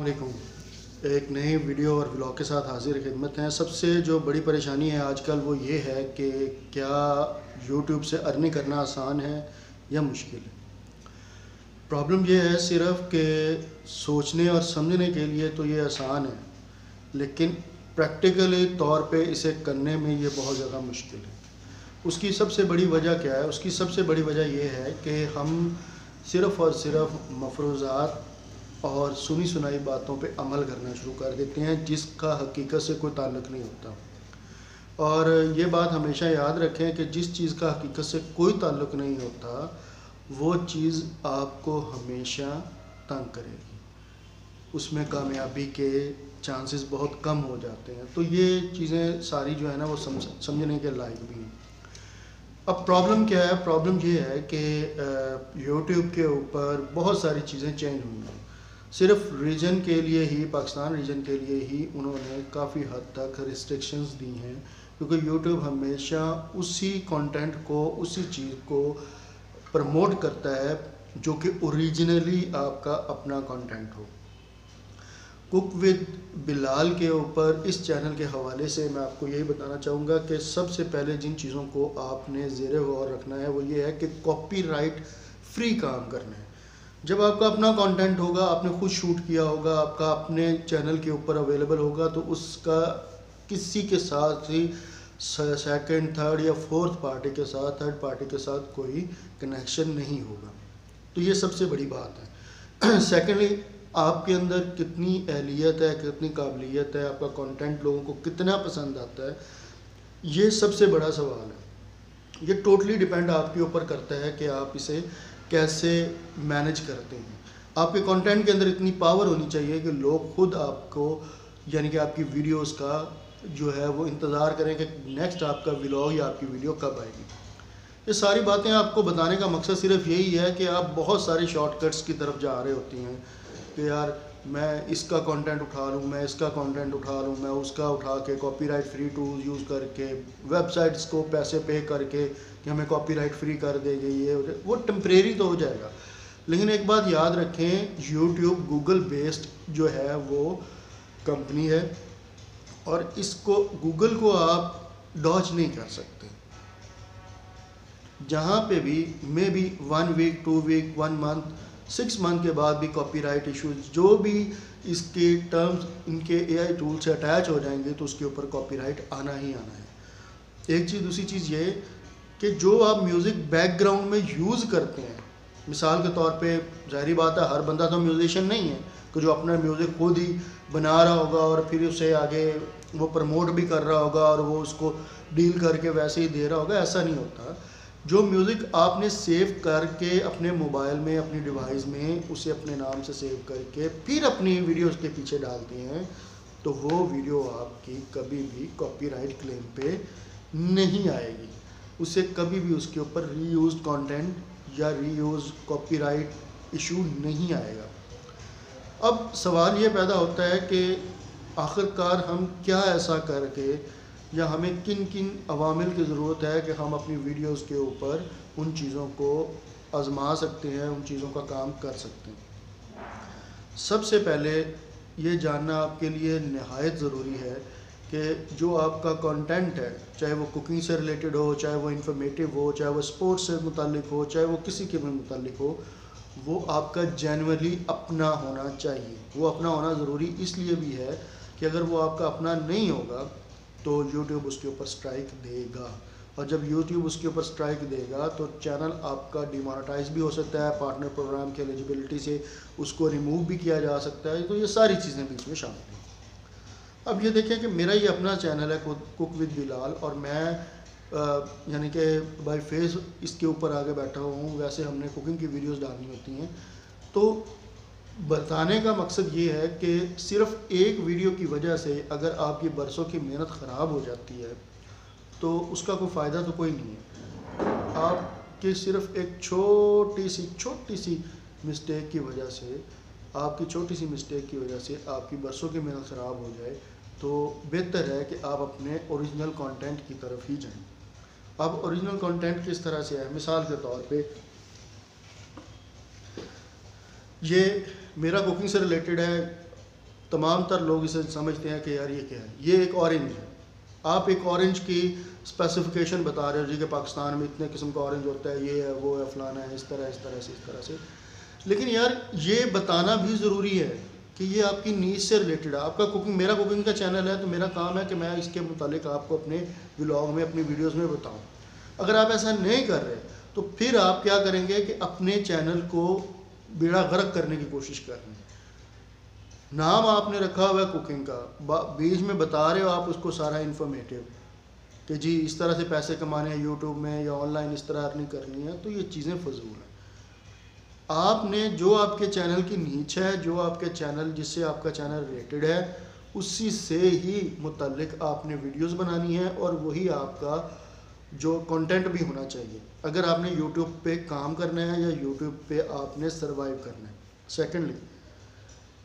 वालेकुम। एक नई वीडियो और ब्लॉग के साथ हाजिर खिदमत हैं। सबसे जो बड़ी परेशानी है आजकल वो ये है कि क्या यूट्यूब से अर्निंग करना आसान है या मुश्किल है। प्रॉब्लम ये है सिर्फ कि सोचने और समझने के लिए तो ये आसान है, लेकिन प्रैक्टिकली तौर पे इसे करने में ये बहुत ज़्यादा मुश्किल है। उसकी सबसे बड़ी वजह क्या है? उसकी सबसे बड़ी वजह ये है कि हम सिर्फ़ और सिर्फ मफरूज़ात और सुनी सुनाई बातों पे अमल करना शुरू कर देते हैं, जिसका हकीकत से कोई ताल्लुक़ नहीं होता। और ये बात हमेशा याद रखें कि जिस चीज़ का हकीकत से कोई ताल्लुक़ नहीं होता, वो चीज़ आपको हमेशा तंग करेगी, उसमें कामयाबी के चांसेस बहुत कम हो जाते हैं। तो ये चीज़ें सारी जो है ना वो समझने के लायक भी हैं। अब प्रॉब्लम क्या है? प्रॉब्लम ये है कि यूट्यूब के ऊपर बहुत सारी चीज़ें चेंज हुई हैं। सिर्फ रीजन के लिए ही, पाकिस्तान रीजन के लिए ही उन्होंने काफ़ी हद तक रिस्ट्रिक्शंस दी हैं, क्योंकि यूट्यूब हमेशा उसी कंटेंट को, उसी चीज़ को प्रमोट करता है जो कि ओरिजिनली आपका अपना कंटेंट हो। कुक विद बिलाल के ऊपर इस चैनल के हवाले से मैं आपको यही बताना चाहूँगा कि सबसे पहले जिन चीज़ों को आपने ज़ेरे गौर रखना है वो ये है कि कॉपीराइट फ्री काम करना है। जब आपका अपना कंटेंट होगा, आपने खुद शूट किया होगा, आपका अपने चैनल के ऊपर अवेलेबल होगा, तो उसका किसी के साथ ही सेकंड, थर्ड या फोर्थ पार्टी के साथ, थर्ड पार्टी के साथ कोई कनेक्शन नहीं होगा। तो ये सबसे बड़ी बात है। सेकेंडली, आपके अंदर कितनी अहलियत है, कितनी काबिलियत है, आपका कंटेंट लोगों को कितना पसंद आता है, ये सबसे बड़ा सवाल है। ये टोटली डिपेंड आपके ऊपर करता है कि आप इसे कैसे मैनेज करते हैं। आपके कंटेंट के अंदर इतनी पावर होनी चाहिए कि लोग खुद आपको, यानी कि आपकी वीडियोस का जो है वो इंतज़ार करें कि नेक्स्ट आपका व्लॉग या आपकी वीडियो कब आएगी। ये सारी बातें आपको बताने का मकसद सिर्फ यही है कि आप बहुत सारे शॉर्टकट्स की तरफ जा रहे होती हैं कि यार मैं इसका कंटेंट उठा लूँ, मैं इसका कंटेंट उठा लूँ, मैं उसका उठा के कॉपीराइट फ्री टूल्स यूज़ करके, वेबसाइट्स को पैसे पे करके कि हमें कॉपीराइट फ्री कर देंगे, ये वो टेम्परेरी तो हो जाएगा। लेकिन एक बात याद रखें, यूट्यूब गूगल बेस्ड जो है वो कंपनी है और इसको, गूगल को आप डॉज नहीं कर सकते। जहाँ पे भी maybe 1 week, 2 week, 1 month, 6 month के बाद भी कॉपीराइट इश्यूज जो भी इसके टर्म्स इनके एआई टूल से अटैच हो जाएंगे तो उसके ऊपर कॉपीराइट आना ही आना है। एक चीज़, दूसरी चीज़ ये कि जो आप म्यूज़िक बैकग्राउंड में यूज़ करते हैं, मिसाल के तौर पे ज़ाहिरी बात है हर बंदा तो म्यूजिशियन नहीं है कि जो अपना म्यूज़िक खुद ही बना रहा होगा और फिर उसे आगे वो प्रमोट भी कर रहा होगा और वो उसको डील करके वैसे ही दे रहा होगा, ऐसा नहीं होता। जो म्यूज़िक आपने सेव करके अपने मोबाइल में, अपनी डिवाइस में उसे अपने नाम से सेव करके फिर अपनी वीडियोस के पीछे डालते हैं, तो वो वीडियो आपकी कभी भी कॉपीराइट क्लेम पे नहीं आएगी। उसे कभी भी उसके ऊपर रीयूज्ड कंटेंट या रीयूज कॉपीराइट इशू नहीं आएगा। अब सवाल ये पैदा होता है कि आखिरकार हम क्या ऐसा करके, या हमें किन किन अवामिल की ज़रूरत है कि हम अपनी वीडियोस के ऊपर उन चीज़ों को आज़मा सकते हैं, उन चीज़ों का काम कर सकते हैं। सबसे पहले ये जानना आपके लिए नहायत ज़रूरी है कि जो आपका कंटेंट है, चाहे वो कुकिंग से रिलेटेड हो, चाहे वो इन्फॉर्मेटिव हो, चाहे वो स्पोर्ट्स से मुताल्लिक हो, चाहे वो किसी के भी मुताल्लिक हो, वो आपका जेन्युइनली अपना होना चाहिए। वो अपना होना ज़रूरी इसलिए भी है कि अगर वो आपका अपना नहीं होगा तो यूट्यूब उसके ऊपर स्ट्राइक देगा, और जब यूट्यूब उसके ऊपर स्ट्राइक देगा तो चैनल आपका डिमोनेटाइज भी हो सकता है, पार्टनर प्रोग्राम की एलिजिबिलिटी से उसको रिमूव भी किया जा सकता है। तो ये सारी चीज़ें बीच में शामिल हैं। अब ये देखें कि मेरा ये अपना चैनल है कुक विद बिलाल, और मैं यानी कि बाय फेस इसके ऊपर आगे बैठा हुआ हूँ। वैसे हमने कुकिंग की वीडियोस डालनी होती हैं। तो बताने का मकसद ये है कि सिर्फ एक वीडियो की वजह से अगर आपकी बरसों की मेहनत ख़राब हो जाती है तो उसका कोई फ़ायदा तो कोई नहीं है। आपके सिर्फ एक छोटी सी मिस्टेक की वजह से, आपकी छोटी सी मिस्टेक की वजह से आपकी बरसों की मेहनत ख़राब हो जाए, तो बेहतर है कि आप अपने ओरिजिनल कंटेंट की तरफ ही जाएं। अब ओरिजिनल कंटेंट किस तरह से है? मिसाल के तौर पे ये मेरा कुकिंग से रिलेटेड है, तमाम तर लोग इसे समझते हैं कि यार ये क्या है, ये एक ऑरेंज है। आप एक ऑरेंज की स्पेसिफिकेशन बता रहे हो जी कि पाकिस्तान में इतने किस्म का ऑरेंज होता है, ये है वो है फलाना है, इस तरह से। लेकिन यार ये बताना भी ज़रूरी है कि ये आपकी नीड्स से रिलेटेड है। आपका कुकिंग, मेरा कुकिंग का चैनल है तो मेरा काम है कि मैं इसके मुतालिक आपको अपने व्लॉग में, अपनी वीडियोस में बताऊं। अगर आप ऐसा नहीं कर रहे तो फिर आप क्या करेंगे कि अपने चैनल को बेड़ा गर्क करने की कोशिश कर रहे हैं। नाम आपने रखा हुआ है कुकिंग का, बीच में बता रहे हो आप उसको सारा इन्फॉर्मेटिव कि जी इस तरह से पैसे कमाने हैं यूट्यूब में या ऑनलाइन इस तरह अर्निंग करनी है, तो ये चीज़ें फजूल हैं। आपने जो आपके चैनल की नीच है, जो आपके चैनल जिससे आपका चैनल रिलेटेड है, उसी से ही मुतल्लिक आपने वीडियोस बनानी है और वही आपका जो कंटेंट भी होना चाहिए अगर आपने यूट्यूब पे काम करना है या यूट्यूब पे आपने सरवाइव करना है। सेकेंडली,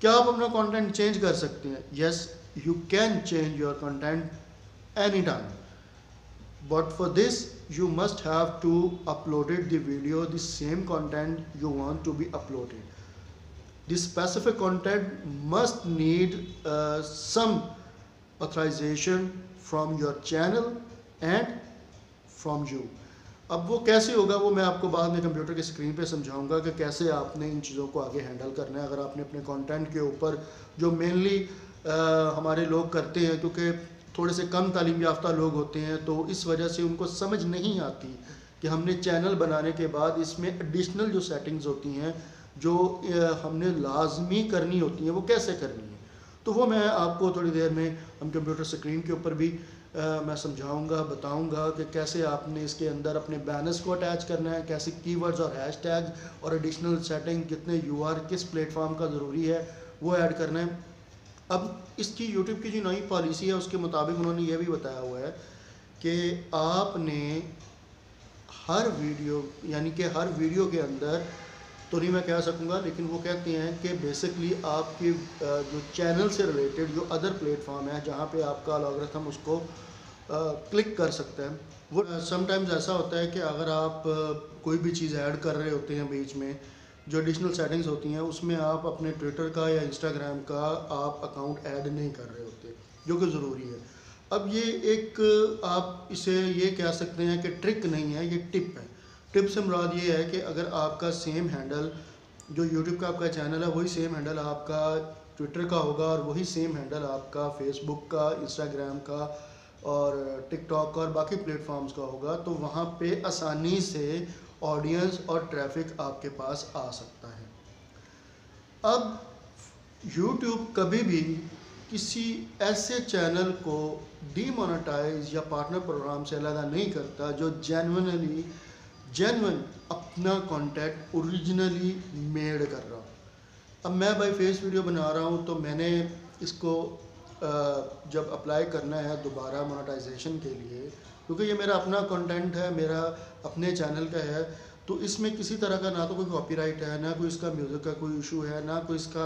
क्या आप अपना कंटेंट चेंज कर सकते हैं? Yes, you can change your content any time, but for this you must have to uploaded the video, the same content you want to be uploaded. This specific content must need some authorization from your channel and from you. अब वो कैसे होगा वो मैं आपको बाद में computer की स्क्रीन पे समझाऊंगा कि कैसे आपने इन चीज़ों को आगे हैंडल करना है। अगर आपने अपने कंटेंट के ऊपर, जो मेनली हमारे लोग करते हैं क्योंकि थोड़े से कम तालीम याफ्ता लोग होते हैं, तो इस वजह से उनको समझ नहीं आती कि हमने चैनल बनाने के बाद इसमें एडिशनल जो सेटिंग्स होती हैं जो हमने लाजमी करनी होती हैं वो कैसे करनी है। तो वो मैं आपको थोड़ी देर में हम कंप्यूटर स्क्रीन के ऊपर भी मैं समझाऊंगा, बताऊंगा कि कैसे आपने इसके अंदर अपने बैनर्स को अटैच करना है, कैसे कीवर्ड्स और हैशटैग और एडिशनल सेटिंग, कितने यूआर किस प्लेटफॉर्म का ज़रूरी है वो ऐड करना है। अब इसकी यूट्यूब की जो नई पॉलिसी है उसके मुताबिक उन्होंने ये भी बताया हुआ है कि आपने हर वीडियो, यानी कि हर वीडियो के अंदर तो नहीं मैं कह सकूँगा, लेकिन वो कहते हैं कि बेसिकली आपके जो चैनल से रिलेटेड जो अदर प्लेटफॉर्म है जहाँ पे आपका अलॉग्रिथम उसको क्लिक कर सकता है, वो समटाइम्स ऐसा होता है कि अगर आप कोई भी चीज़ ऐड कर रहे होते हैं बीच में, जो एडिशनल सेटिंग्स होती हैं उसमें आप अपने ट्विटर का या इंस्टाग्राम का आप अकाउंट ऐड नहीं कर रहे होते, जो कि ज़रूरी है। अब ये एक आप इसे ये कह सकते हैं कि ट्रिक नहीं है, ये टिप है। टिप से मुराद ये है कि अगर आपका सेम हैंडल जो यूट्यूब का आपका चैनल है वही सेम हैंडल आपका ट्विटर का होगा और वही सेम हैंडल आपका फेसबुक का, इंस्टाग्राम का और टिकटॉक और बाकी प्लेटफॉर्म्स का होगा, तो वहाँ पे आसानी से ऑडियंस और ट्रैफिक आपके पास आ सकता है। अब YouTube कभी भी किसी ऐसे चैनल को डीमोनेटाइज या पार्टनर प्रोग्राम से अलग नहीं करता जो जेन्युइन अपना कंटेंट ओरिजिनली मेड कर रहा हो। अब मैं बाई फेस वीडियो बना रहा हूँ तो मैंने इसको जब अप्लाई करना है दोबारा मोनेटाइजेशन के लिए, क्योंकि ये मेरा अपना कंटेंट है, मेरा अपने चैनल का है, तो इसमें किसी तरह का ना तो कोई कॉपीराइट है, ना कोई इसका म्यूज़िक का कोई इशू है, ना कोई इसका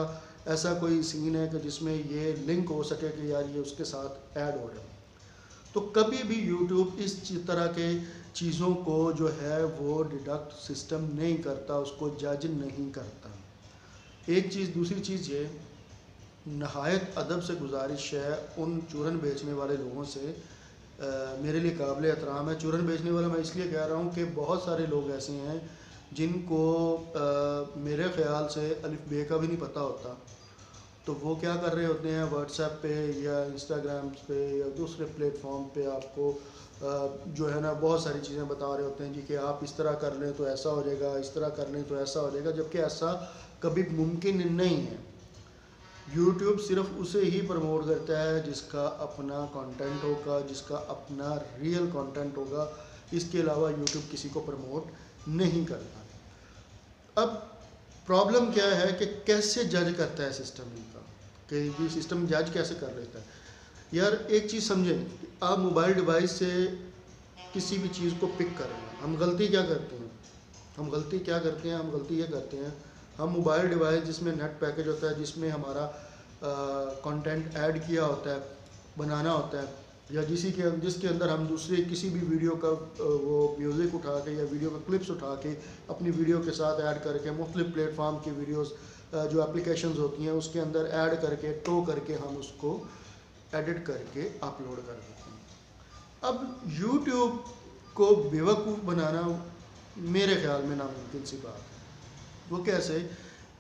ऐसा कोई सीन है कि जिसमें ये लिंक हो सके कि यार ये उसके साथ ऐड हो रहा है। तो कभी भी यूट्यूब इस तरह के चीज़ों को जो है वो डिडक्ट सिस्टम नहीं करता, उसको जज नहीं करता। एक चीज़, दूसरी चीज़ ये नहायत अदब से गुजारिश है उन चूरन बेचने वाले लोगों से, मेरे लिए काबिल एहतराम है। चूरन बेचने वाला मैं इसलिए कह रहा हूँ कि बहुत सारे लोग ऐसे हैं जिनको मेरे ख़्याल से अलिफ बे का भी नहीं पता होता, तो वो क्या कर रहे होते हैं व्हाट्सएप पे या इंस्टाग्राम पे या दूसरे प्लेटफॉर्म पे आपको जो है ना बहुत सारी चीज़ें बता रहे होते हैं जी कि आप इस तरह कर लें तो ऐसा हो जाएगा, इस तरह कर लें तो ऐसा हो जाएगा, जबकि ऐसा कभी मुमकिन नहीं है। यूट्यूब सिर्फ उसे ही प्रमोट करता है जिसका अपना कंटेंट होगा, जिसका अपना रियल कंटेंट होगा, इसके अलावा यूट्यूब किसी को प्रमोट नहीं करता। अब प्रॉब्लम क्या है कि कैसे जज करता है सिस्टम इनका, कि ये सिस्टम जज कैसे कर लेता है। यार एक चीज़ समझें, आप मोबाइल डिवाइस से किसी भी चीज़ को पिक कर रहे हैं, हम गलती क्या करते हैं, हम गलती ये करते हैं, हम मोबाइल डिवाइस जिसमें नेट पैकेज होता है, जिसमें हमारा कंटेंट ऐड किया होता है, बनाना होता है, या जिसके अंदर हम दूसरे किसी भी वीडियो का वो म्यूज़िक उठा के या वीडियो का क्लिप्स उठा के अपनी वीडियो के साथ ऐड करके मुख्तलिफ प्लेटफॉर्म की वीडियोस जो एप्लीकेशंस होती हैं उसके अंदर ऐड करके टो करके हम उसको एडिट करके अपलोड कर देते हैं। अब यूट्यूब को बेवकूफ़ बनाना मेरे ख्याल में नामुमकिन सी बात है। वो कैसे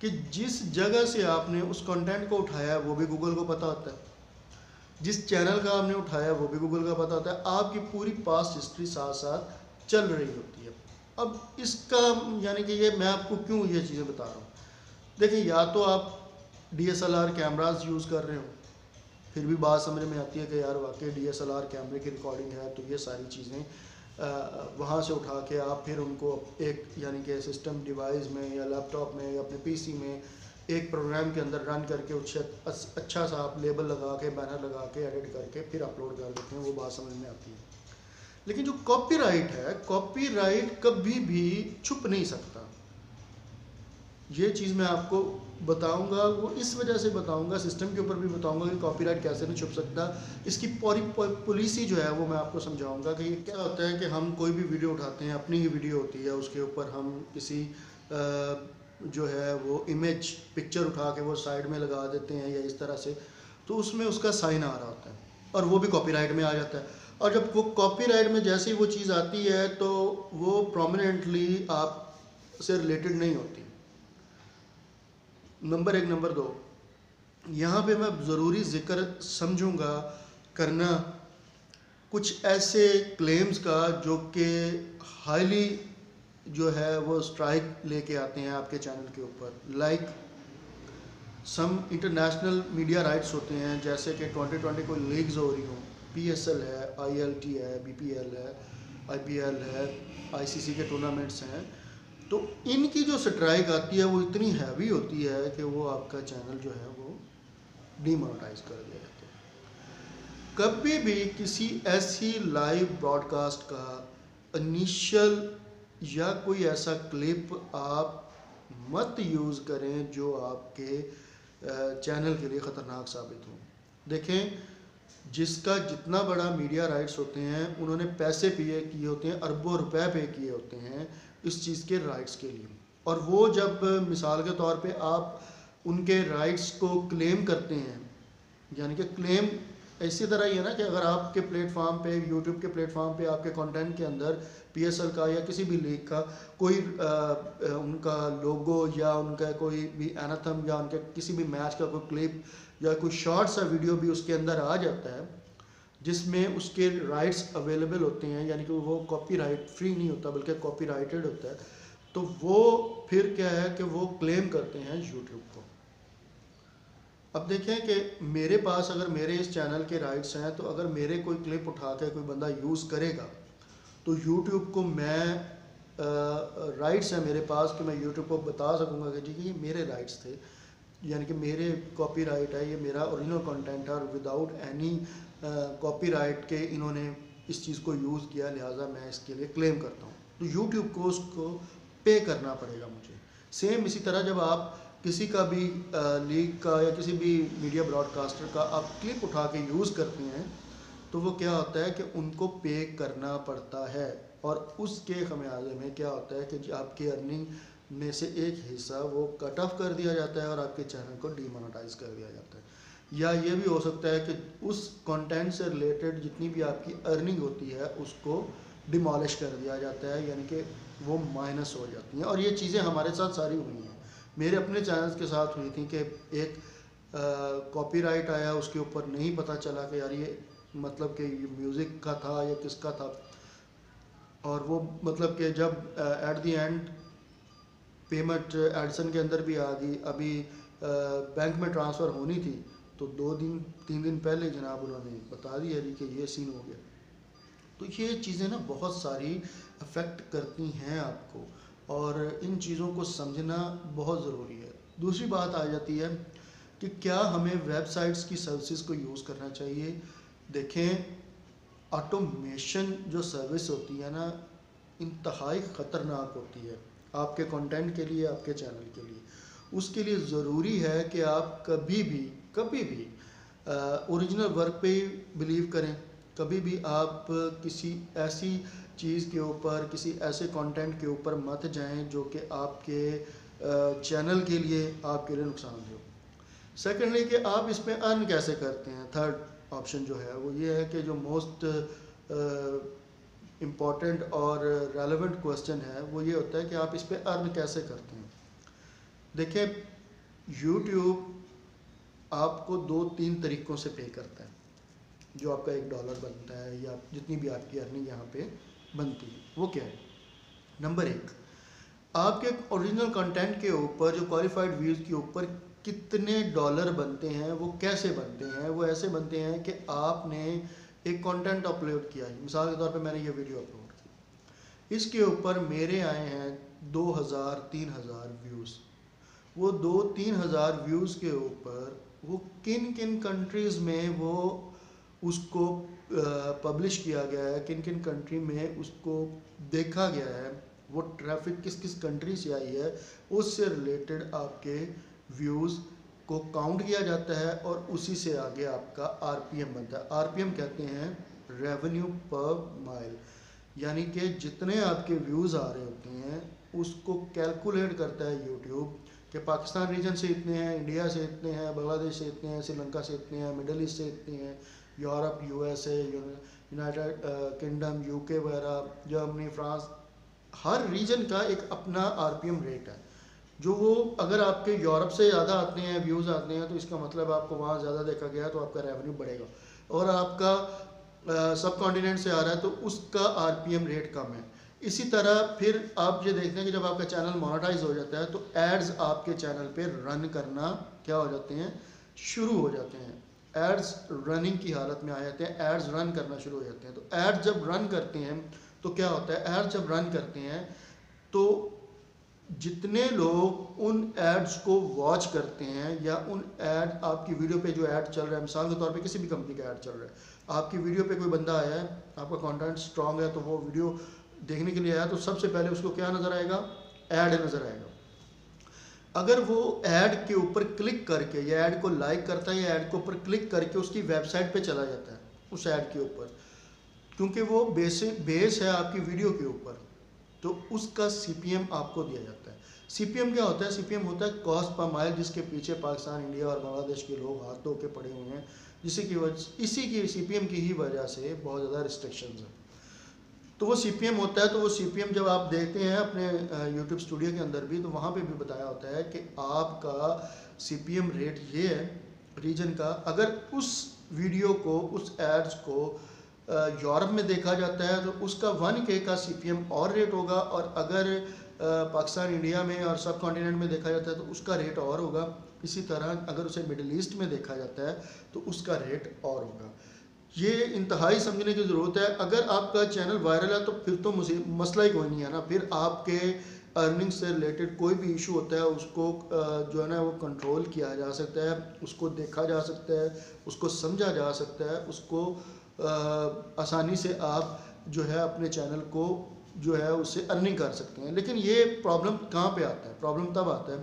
कि जिस जगह से आपने उस कंटेंट को उठाया है वो भी गूगल को पता होता है, जिस चैनल का आपने उठाया वो भी गूगल का पता होता है, आपकी पूरी पास्ट हिस्ट्री साथ साथ चल रही होती है। अब इसका यानी कि ये मैं आपको क्यों ये चीज़ें बता रहा हूँ, देखिए या तो आप DSLR कैमरास यूज़ कर रहे हो, फिर भी बात समझ में आती है कि यार वाकई DSLR कैमरे की रिकॉर्डिंग है, तो ये सारी चीज़ें वहाँ से उठा के आप फिर उनको एक यानी कि सिस्टम डिवाइस में या लैपटॉप में या अपने PC में एक प्रोग्राम के अंदर रन करके उससे अच्छा सा आप लेबल लगा के बैनर लगा के एडिट करके फिर अपलोड कर देते हैं, वो बात समझ में आती है। लेकिन जो कॉपीराइट है, कॉपीराइट कभी भी छुप नहीं सकता। ये चीज़ मैं आपको बताऊंगा, वो इस वजह से बताऊंगा, सिस्टम के ऊपर भी बताऊंगा कि कॉपीराइट कैसे नहीं छुप सकता। इसकी पूरी पॉलिसी जो है वो मैं आपको समझाऊंगा कि ये क्या होता है कि हम कोई भी वीडियो उठाते हैं, अपनी ही वीडियो होती है, उसके ऊपर हम किसी जो है वो इमेज पिक्चर उठा के वो साइड में लगा देते हैं या इस तरह से, तो उसमें उसका साइन आ रहा होता है और वो भी कॉपीराइट में आ जाता है। और जब वो कॉपीराइट में जैसे ही वो चीज़ आती है तो वो प्रोमिनेंटली आपसे रिलेटेड नहीं होती, नंबर एक। नंबर दो, यहाँ पे मैं ज़रूरी ज़िक्र समझूंगा करना कुछ ऐसे क्लेम्स का जो कि हाईली जो है वो स्ट्राइक लेके आते हैं आपके चैनल के ऊपर, like some international media rights होते हैं, जैसे कि 2020 कोई लीग्स हो रही हों, PSL है, ILT है, BPL है, IPL है, ICC के टूर्नामेंट्स हैं, तो इनकी जो स्ट्राइक आती है वो इतनी हैवी होती है कि वो आपका चैनल जो है वो डीमोनेटाइज कर दिया जाता है। कभी भी किसी ऐसी लाइव ब्रॉडकास्ट का इनिशियल या कोई ऐसा क्लिप आप मत यूज़ करें जो आपके चैनल के लिए ख़तरनाक साबित हो। देखें, जिसका जितना बड़ा मीडिया राइट्स होते हैं उन्होंने पैसे पे किए होते हैं, अरबों रुपए पे किए होते हैं इस चीज़ के राइट्स के लिए, और वो जब मिसाल के तौर पे आप उनके राइट्स को क्लेम करते हैं, यानी कि क्लेम इसी तरह ही है ना कि अगर आपके प्लेटफॉर्म पे, यूट्यूब के प्लेटफॉर्म पे आपके कंटेंट के अंदर PSL का या किसी भी लीग का कोई उनका लोगो या उनका कोई भी एनाथम या उनके किसी भी मैच का कोई क्लिप या कोई शॉर्ट सा वीडियो भी उसके अंदर आ जाता है जिसमें उसके राइट्स अवेलेबल होते हैं, यानी कि वो कॉपीराइट फ्री नहीं होता बल्कि कॉपीराइटेड होता है, तो वो फिर क्या है कि वो क्लेम करते हैं यूट्यूब को। अब देखें कि मेरे पास अगर मेरे इस चैनल के राइट्स हैं, तो अगर मेरे कोई क्लिप उठा के कोई बंदा यूज़ करेगा तो यूट्यूब को मैं राइट्स हैं मेरे पास कि मैं यूट्यूब को बता सकूंगा कि जी ये मेरे राइट्स थे, यानी कि मेरे कॉपीराइट है, ये मेरा ओरिजिनल कंटेंट है और विदाउट एनी कॉपीराइट के इन्होंने इस चीज़ को यूज़ किया, लिहाजा मैं इसके लिए क्लेम करता हूँ। तो यूट्यूब को उसको पे करना पड़ेगा मुझे। सेम इसी तरह जब आप किसी का भी लीग का या किसी भी मीडिया ब्रॉडकास्टर का आप क्लिप उठा के यूज़ करते हैं तो वो क्या होता है कि उनको पे करना पड़ता है, और उसके खमियाजे में क्या होता है कि आपकी अर्निंग में से एक हिस्सा वो कट ऑफ कर दिया जाता है और आपके चैनल को डीमोनेटाइज कर दिया जाता है। या ये भी हो सकता है कि उस कंटेंट से रिलेटेड जितनी भी आपकी अर्निंग होती है उसको डिमोलिश कर दिया जाता है, यानी कि वो माइनस हो जाती हैं। और ये चीज़ें हमारे साथ सारी हुई हैं, मेरे अपने चैनल्स के साथ हुई थी कि एक कॉपीराइट आया, उसके ऊपर नहीं पता चला कि यार ये मतलब कि म्यूज़िक का था या किसका था, और वो मतलब कि जब at the end payment Edison के अंदर भी आ गई, अभी बैंक में ट्रांसफ़र होनी थी तो 2-3 दिन पहले जनाब उन्होंने बता दिया जी कि ये सीन हो गया। तो ये चीज़ें ना बहुत सारी अफेक्ट करती हैं आपको, और इन चीज़ों को समझना बहुत ज़रूरी है। दूसरी बात आ जाती है कि क्या हमें वेबसाइट्स की सर्विसेज को यूज़ करना चाहिए। देखें, ऑटोमेशन जो सर्विस होती है ना इंतहाई ख़तरनाक होती है आपके कंटेंट के लिए, आपके चैनल के लिए। उसके लिए ज़रूरी है कि आप कभी भी ओरिजिनल वर्क पे बिलीव करें, कभी भी आप किसी ऐसी चीज़ के ऊपर, किसी ऐसे कंटेंट के ऊपर मत जाएं जो कि आपके चैनल के लिए आपके लिए नुकसानदेह हो। सेकेंडली कि आप इसमें अर्न कैसे करते हैं, थर्ड ऑप्शन जो है वो ये है कि जो मोस्ट इम्पॉर्टेंट और रेलेवेंट क्वेश्चन है वो ये होता है कि आप इस पर अर्न कैसे करते हैं। देखिए, यूट्यूब आपको 2-3 तरीक़ों से पे करता है, जो आपका $1 बनता है या जितनी भी आपकी अर्निंग यहाँ पे बनती है। वो क्या है? नंबर 1, आपके ओरिजिनल कंटेंट के ऊपर जो क्वालिफाइड व्यूज़ के ऊपर कितने डॉलर बनते हैं, वो कैसे बनते हैं? वो ऐसे बनते हैं कि आपने एक कंटेंट अपलोड किया है, मिसाल के तौर पे मैंने ये वीडियो अपलोड की, इसके ऊपर मेरे आए हैं 2000-3000 व्यूज़। वो 2-3 हज़ार व्यूज़ के ऊपर वो किन किन कंट्रीज़ में वो उसको पब्लिश किया गया है, किन किन कंट्री में उसको देखा गया है, वो ट्रैफिक किस किस कंट्री से आई है, उससे रिलेटेड आपके व्यूज़ को काउंट किया जाता है और उसी से आगे आपका आरपीएम बनता है। आरपीएम कहते हैं रेवेन्यू पर माइल, यानी कि जितने आपके व्यूज़ आ रहे होते हैं उसको कैलकुलेट करता है यूट्यूब कि पाकिस्तान रीजन से इतने हैं, इंडिया से इतने हैं, बांग्लादेश से इतने हैं, श्रीलंका से इतने हैं, मिडल ईस्ट से इतने हैं, Europe, USA, United kingdom, UK वगैरह, जर्मनी, फ्रांस, हर रीजन का एक अपना आरपीएम रेट है। जो वो अगर आपके यूरोप से ज़्यादा आते हैं, व्यूज़ आते हैं, तो इसका मतलब आपको वहाँ ज़्यादा देखा गया है तो आपका रेवेन्यू बढ़ेगा, और आपका सब कॉन्टिनेंट से आ रहा है तो उसका आरपीएम रेट कम है। इसी तरह फिर आप ये देखते हैं कि जब आपका चैनल मोनेटाइज हो जाता है तो एड्स आपके चैनल पे रन करना क्या हो जाते हैं, शुरू हो जाते हैं। एड्स रनिंग की हालत में आ जाते हैं, एड्स रन करना शुरू हो जाते हैं। तो एड्स जब रन करते हैं तो क्या होता है, एड्स जब रन करते हैं तो जितने लोग उन एड्स को वॉच करते हैं या उन एड, आपकी वीडियो पे जो ऐड चल रहा है, मिसाल के तौर पे किसी भी कंपनी का ऐड चल रहा है, आपकी वीडियो पे कोई बंदा आया है, आपका कंटेंट स्ट्रांग है तो वो वीडियो देखने के लिए आया तो सबसे पहले उसको क्या नज़र आएगा, ऐड नज़र आएगा। अगर वो ऐड के ऊपर क्लिक करके या ऐड को लाइक करता है या ऐड के ऊपर क्लिक करके उसकी वेबसाइट पे चला जाता है उस ऐड के ऊपर, क्योंकि वो बेस है आपकी वीडियो के ऊपर, तो उसका सीपीएम आपको दिया जाता है। सीपीएम क्या होता है? सीपीएम होता है कॉस्ट पर माइल, जिसके पीछे पाकिस्तान, इंडिया और बांग्लादेश के लोग हाथ धो के पड़े हुए हैं, जिसकी की वजह, इसी की सीपीएम की ही वजह से बहुत ज़्यादा रिस्ट्रिक्शंस हैं। तो वो सीपीएम होता है। तो वो सीपीएम जब आप देखते हैं अपने यूट्यूब स्टूडियो के अंदर भी, तो वहाँ पे भी बताया होता है कि आपका सीपीएम रेट ये है रीजन का। अगर उस वीडियो को, उस एड्स को यूरोप में देखा जाता है तो उसका 1K का सीपीएम और रेट होगा, और अगर पाकिस्तान, इंडिया में और सब कॉन्टिनेंट में देखा जाता है तो उसका रेट और होगा। इसी तरह अगर उसे मिडिल ईस्ट में देखा जाता है तो उसका रेट और होगा। ये इंतहाई समझने की ज़रूरत है। अगर आपका चैनल वायरल है तो फिर तो मुझे मसला ही कोई नहीं है ना, फिर आपके अर्निंग से रिलेटेड कोई भी इशू होता है उसको जो है ना वो कंट्रोल किया जा सकता है, उसको देखा जा सकता है, उसको समझा जा सकता है, उसको आसानी से आप जो है अपने चैनल को जो है उससे अर्निंग कर सकते हैं। लेकिन ये प्रॉब्लम कहाँ पे आता है? प्रॉब्लम तब आता है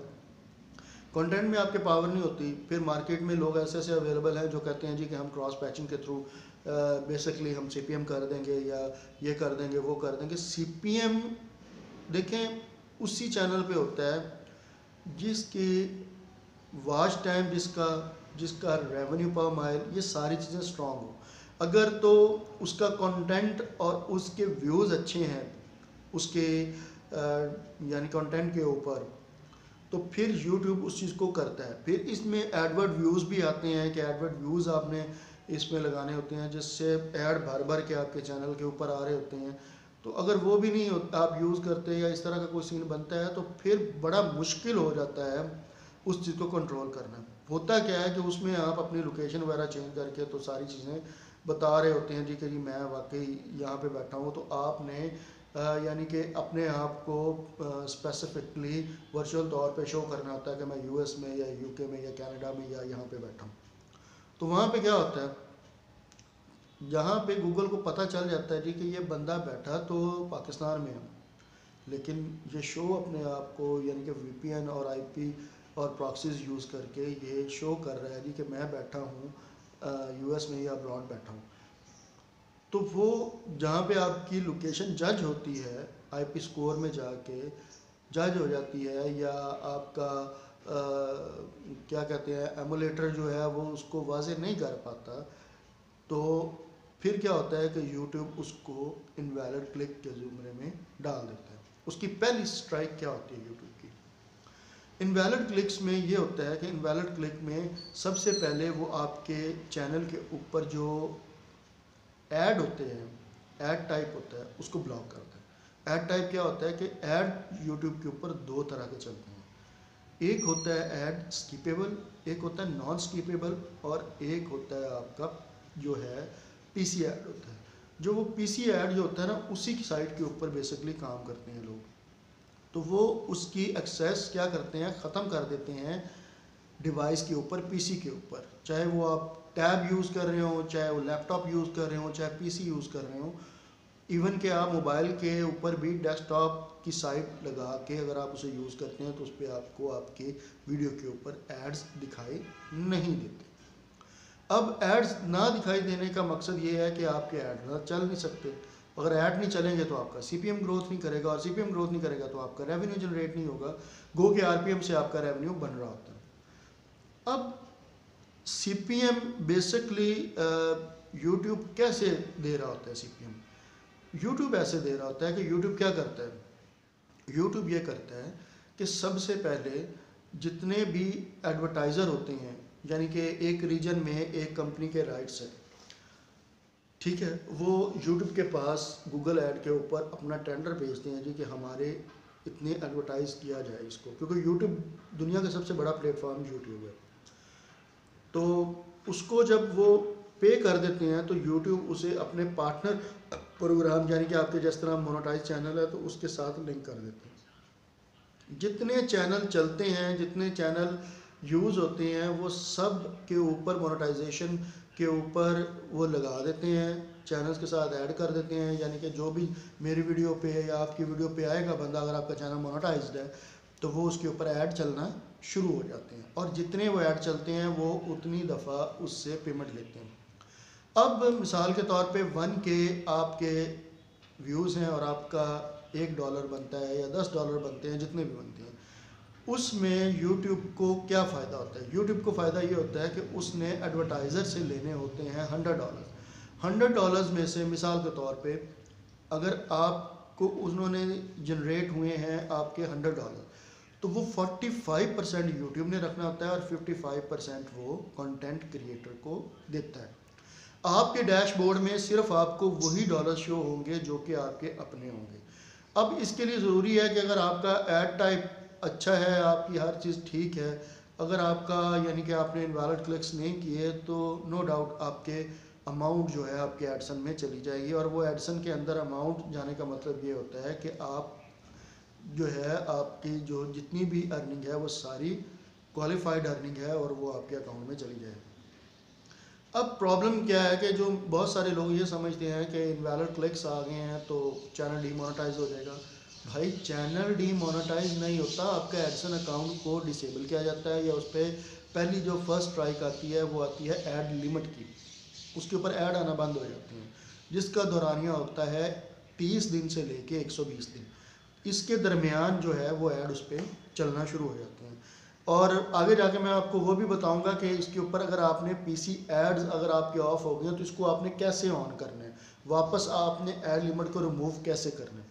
कंटेंट में आपके पावर नहीं होती। फिर मार्केट में लोग ऐसे ऐसे अवेलेबल हैं जो कहते हैं जी कि हम क्रॉस पैचिंग के थ्रू बेसिकली हम सीपीएम कर देंगे या ये कर देंगे, वो कर देंगे। सीपीएम देखें उसी चैनल पे होता है जिसकी वॉच टाइम, जिसका रेवेन्यू पर माइल, ये सारी चीज़ें स्ट्रॉन्ग हो। अगर तो उसका कंटेंट और उसके व्यूज़ अच्छे हैं उसके यानी कंटेंट के ऊपर, तो फिर YouTube उस चीज़ को करता है। फिर इसमें एडवर्ड व्यूज़ भी आते हैं कि एडवर्ड व्यूज़ आपने इसमें लगाने होते हैं, जिससे ऐड भर भर के आपके चैनल के ऊपर आ रहे होते हैं। तो अगर वो भी नहीं आप यूज़ करते या इस तरह का कोई सीन बनता है तो फिर बड़ा मुश्किल हो जाता है उस चीज़ को कंट्रोल करना। होता क्या है कि उसमें आप अपनी लोकेशन वगैरह चेंज करके तो सारी चीज़ें बता रहे होते हैं जी कि जी मैं वाकई यहाँ पे बैठा हूँ, तो आपने यानी कि अपने आप को स्पेसिफिकली वर्चुअल तौर पे शो करना होता है कि मैं यूएस में या यूके में या कनाडा में या यहाँ पे बैठा हूँ। तो वहाँ पे क्या होता है, जहाँ पे गूगल को पता चल जाता है जी कि ये बंदा बैठा तो पाकिस्तान में है, लेकिन ये शो अपने आप को यानी कि वीपीएन और आईपी और प्रॉक्सीज यूज़ करके ये शो कर रहा है जी कि मैं बैठा हूँ यूएस में या अब्रॉड बैठा हूँ। तो वो जहाँ पे आपकी लोकेशन जज होती है आईपी स्कोर में जाके, जज हो जाती है, या आपका क्या कहते हैं एमुलेटर जो है वो उसको वाजे नहीं कर पाता, तो फिर क्या होता है कि YouTube उसको इनवैलिड क्लिक के ज़ुमरे में डाल देता है। उसकी पहली स्ट्राइक क्या होती है YouTube की? इनवैलिड क्लिक्स में ये होता है कि इनवैलिड क्लिक में सबसे पहले वो आपके चैनल के ऊपर जो ऐड होते हैं, ऐड टाइप होता है, उसको ब्लॉक करता है। ऐड टाइप क्या होता है कि ऐड यूट्यूब के ऊपर दो तरह के चलते हैं। एक होता है ऐड स्किपेबल, एक होता है नॉन स्किपेबल, और एक होता है आपका जो है पीसी ऐड होता है। जो वो पीसी ऐड जो होता है ना, उसी की साइट के ऊपर बेसिकली काम करते हैं लोग। तो वो उसकी एक्सेस क्या करते हैं, ख़त्म कर देते हैं डिवाइस के ऊपर, पीसी के ऊपर। चाहे वो आप टैब यूज़ कर रहे हो, चाहे वो लैपटॉप यूज़ कर रहे हो, चाहे पीसी यूज़ कर रहे हो, इवन कि आप मोबाइल के ऊपर भी डेस्कटॉप की साइट लगा के अगर आप उसे यूज़ करते हैं तो उस पर आपको आपके वीडियो के ऊपर एड्स दिखाई नहीं देते। अब एड्स ना दिखाई देने का मकसद ये है कि आपके ऐड ना चल नहीं सकते। अगर ऐड नहीं चलेंगे तो आपका सीपीएम ग्रोथ नहीं करेगा, और सीपीएम ग्रोथ नहीं करेगा तो आपका रेवेन्यू जनरेट नहीं होगा। गो के आरपीएम से आपका रेवेन्यू बन रहा होता है। अब सीपीएम बेसिकली यूट्यूब कैसे दे रहा होता है सीपीएम? यूट्यूब ऐसे दे रहा होता है कि यूट्यूब क्या करता है, यूट्यूब ये करता है कि सबसे पहले जितने भी एडवर्टाइज़र होते हैं, यानी कि एक रीजन में एक कंपनी के राइट्स है, ठीक है, वो यूट्यूब के पास गूगल ऐड के ऊपर अपना टेंडर भेजते हैं जी कि हमारे इतने एडवर्टाइज़ किया जाए इसको, क्योंकि यूट्यूब दुनिया का सबसे बड़ा प्लेटफॉर्म यूट्यूब है। तो उसको जब वो पे कर देते हैं तो यूट्यूब उसे अपने पार्टनर प्रोग्राम, यानी कि आपके जिस तरह मोनेटाइज चैनल है तो उसके साथ लिंक कर देते हैं। जितने चैनल चलते हैं, जितने चैनल यूज़ होते हैं, वो सब के ऊपर मोनेटाइजेशन के ऊपर वो लगा देते हैं, चैनल्स के साथ ऐड कर देते हैं। यानी कि जो भी मेरी वीडियो पे या आपकी वीडियो पे आएगा बंदा, अगर आपका चैनल मोनेटाइज्ड है तो वो उसके ऊपर ऐड चलना शुरू हो जाते हैं, और जितने वो ऐड चलते हैं वो उतनी दफ़ा उससे पेमेंट लेते हैं। अब मिसाल के तौर पे 1K आपके व्यूज़ हैं और आपका $1 बनता है या $10 बनते हैं, जितने भी बनते हैं, उसमें यूट्यूब को क्या फ़ायदा होता है? यूट्यूब को फ़ायदा ये होता है कि उसने एडवर्टाइज़र से लेने होते हैं $100। $100 में से मिसाल के तौर पे अगर आपको उन्होंने जनरेट हुए हैं आपके $100, तो वो 45% यूट्यूब ने रखना होता है और 55% वो कंटेंट क्रिएटर को देता है। आपके डैशबोर्ड में सिर्फ आपको वही डॉलर शो होंगे जो कि आपके अपने होंगे। अब इसके लिए ज़रूरी है कि अगर आपका ऐड टाइप अच्छा है, आपकी हर चीज़ ठीक है, अगर आपका यानी कि आपने इनवैलिड क्लिक्स नहीं किए, तो नो डाउट आपके अमाउंट जो है आपके एडसन में चली जाएगी। और वो एडसन के अंदर अमाउंट जाने का मतलब ये होता है कि आप जो है आपकी जो जितनी भी अर्निंग है वो सारी क्वालिफाइड अर्निंग है और वो आपके अकाउंट में चली जाएगी। अब प्रॉब्लम क्या है कि जो बहुत सारे लोग ये समझते हैं कि इनवैलिड क्लिक्स आ गए हैं तो चैनल डीमोनेटाइज हो जाएगा। भाई चैनल डीमोनेटाइज नहीं होता, आपका एडसन अकाउंट को डिसेबल किया जाता है, या उस पर पहली जो फर्स्ट स्ट्राइक आती है वो आती है ऐड लिमिट की, उसके ऊपर ऐड आना बंद हो जाते हैं, जिसका दौरानिया होता है 30 दिन से लेके 120 दिन। इसके दरमियान जो है वो ऐड उस पर चलना शुरू हो जाते हैं। और आगे जाके मैं आपको वो भी बताऊंगा कि इसके ऊपर अगर आपने पीसी एड्स अगर आपके ऑफ हो गए तो इसको आपने कैसे ऑन करना है, वापस आपने ऐड लिमिट को रिमूव कैसे करना है।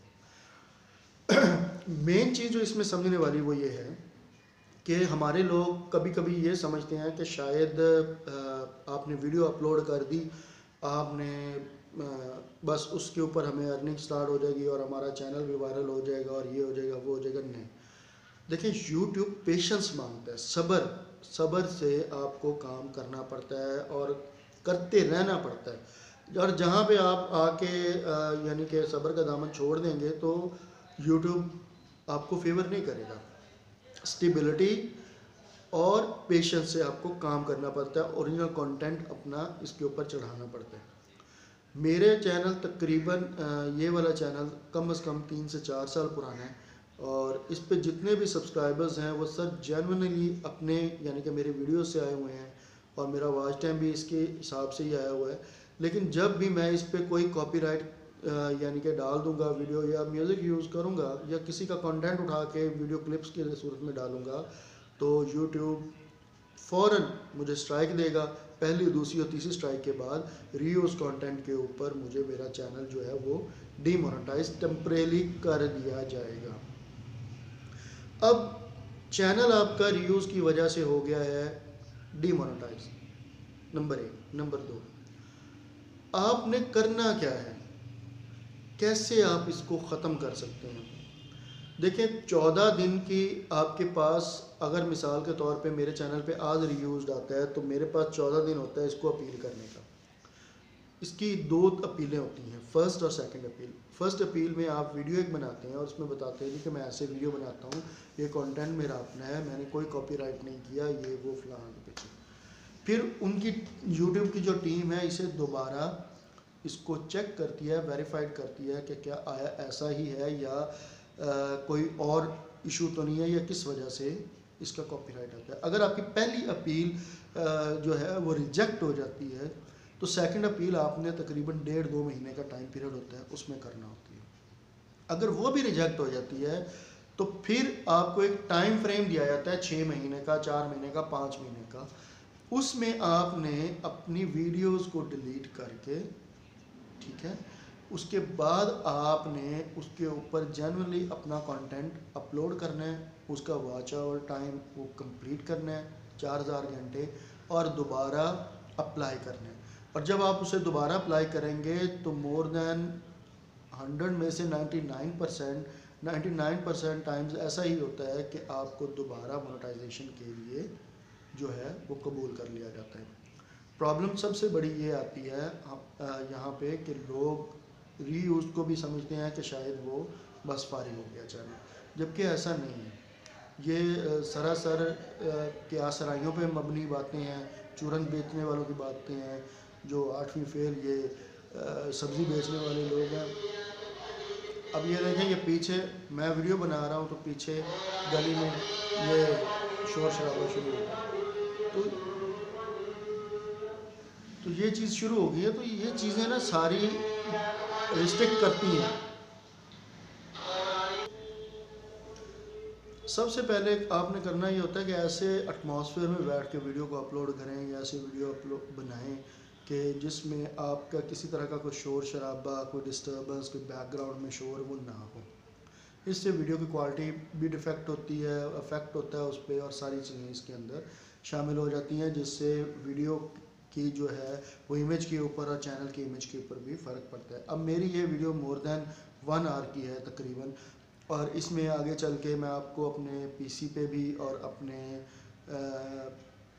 मेन चीज़ जो इसमें समझने वाली वो ये है कि हमारे लोग कभी कभी ये समझते हैं कि शायद आपने वीडियो अपलोड कर दी, आपने बस उसके ऊपर हमें अर्निंग स्टार्ट हो जाएगी और हमारा चैनल भी वायरल हो जाएगा और ये हो जाएगा वो हो जाएगा। नहीं, देखिए यूट्यूब पेशेंस मांगता है, सब्र से आपको काम करना पड़ता है और करते रहना पड़ता है। और जहाँ पे आप आके यानी कि सब्र का दामन छोड़ देंगे तो यूट्यूब आपको फेवर नहीं करेगा। स्टेबिलिटी और पेशेंस से आपको काम करना पड़ता है, ओरिजिनल कंटेंट अपना इसके ऊपर चढ़ाना पड़ता है। मेरे चैनल तकरीबन ये वाला चैनल कम से कम 3 से 4 साल पुराना है, और इस पे जितने भी सब्सक्राइबर्स हैं वो सब जेन्युइनली अपने यानी कि मेरे वीडियो से आए हुए हैं, और मेरा वॉच टाइम भी इसके हिसाब से ही आया हुआ है। लेकिन जब भी मैं इस पे कोई कॉपीराइट यानी कि डाल दूंगा वीडियो या म्यूज़िक यूज़ करूंगा या किसी का कंटेंट उठा के वीडियो क्लिप्स की सूरत में डालूंगा तो यूट्यूब फ़ौरन मुझे स्ट्राइक देगा। पहली, दूसरी और तीसरी स्ट्राइक के बाद रीयूज़ कंटेंट के ऊपर मुझे मेरा चैनल जो है वो डीमोनेटाइज टेम्परेली कर दिया जाएगा। अब चैनल आपका रीयूज़ की वजह से हो गया है डीमोनेटाइज, नंबर 1। नंबर 2, आपने करना क्या है, कैसे आप इसको ख़त्म कर सकते हैं। देखिए 14 दिन की आपके पास, अगर मिसाल के तौर पे मेरे चैनल पे आज रीयूज़ आता है तो मेरे पास 14 दिन होता है इसको अपील करने का। इसकी 2 अपीलें होती हैं, फर्स्ट और सेकंड अपील। फर्स्ट अपील में आप वीडियो एक बनाते हैं और उसमें बताते हैं कि मैं ऐसे वीडियो बनाता हूँ, ये कंटेंट मेरा अपना है, मैंने कोई कॉपीराइट नहीं किया, ये वो फलाना के पीछे। फिर उनकी यूट्यूब की जो टीम है इसे दोबारा इसको चेक करती है, वेरीफाइड करती है कि क्या आया ऐसा ही है या कोई और इशू तो नहीं है या किस वजह से इसका कॉपीराइट आता है। अगर आपकी पहली अपील जो है वो रिजेक्ट हो जाती है तो सेकंड अपील आपने तकरीबन 1.5-2 महीने का टाइम पीरियड होता है उसमें करना होती है। अगर वो भी रिजेक्ट हो जाती है तो फिर आपको एक टाइम फ्रेम दिया जाता है 6 महीने का, 4 महीने का, 5 महीने का। उसमें आपने अपनी वीडियोस को डिलीट करके, ठीक है, उसके बाद आपने उसके ऊपर जनरली अपना कंटेंट अपलोड करना है, उसका वॉच आवर टाइम वो कंप्लीट करना है 4000 घंटे, और दोबारा अप्लाई करना है। और जब आप उसे दोबारा अप्लाई करेंगे तो मोर देन 100 में से 99% टाइम्स ऐसा ही होता है कि आपको दोबारा मोनेटाइजेशन के लिए जो है वो कबूल कर लिया जाता है। प्रॉब्लम सबसे बड़ी ये आती है यहाँ पे कि लोग रीयूज़ को भी समझते हैं कि शायद वो बस फारिग हो गया चैनल, जबकि ऐसा नहीं है। ये सरासर क्या सराइयों पे मबनी बातें हैं, चूरन बेचने वालों की बातें हैं, जो 8वीं फेल ये सब्ज़ी बेचने वाले लोग हैं। अब ये देखें, ये पीछे मैं वीडियो बना रहा हूँ तो पीछे गली में ये शोर शराबा शुरू हो गया, तो ये चीज़ शुरू हो गई है। तो ये चीज़ें ना सारी रिस्ट्रिक्ट करती हैं। सबसे पहले आपने करना ये होता है कि ऐसे एटमॉस्फेयर में बैठ के वीडियो को अपलोड करें या ऐसे वीडियो अपलोड बनाएं कि जिसमें आपका किसी तरह का कोई शोर शराबा, कोई डिस्टर्बेंस, कोई बैकग्राउंड में शोर वो ना हो। इससे वीडियो की क्वालिटी भी डिफेक्ट होती है, अफेक्ट होता है उस पर, और सारी चीज़ें इसके अंदर शामिल हो जाती हैं, जिससे वीडियो की जो है वो इमेज के ऊपर और चैनल की इमेज के ऊपर भी फ़र्क पड़ता है। अब मेरी ये वीडियो मोर देन 1 आवर की है तकरीबन, और इसमें आगे चल के मैं आपको अपने पीसी पे भी और अपने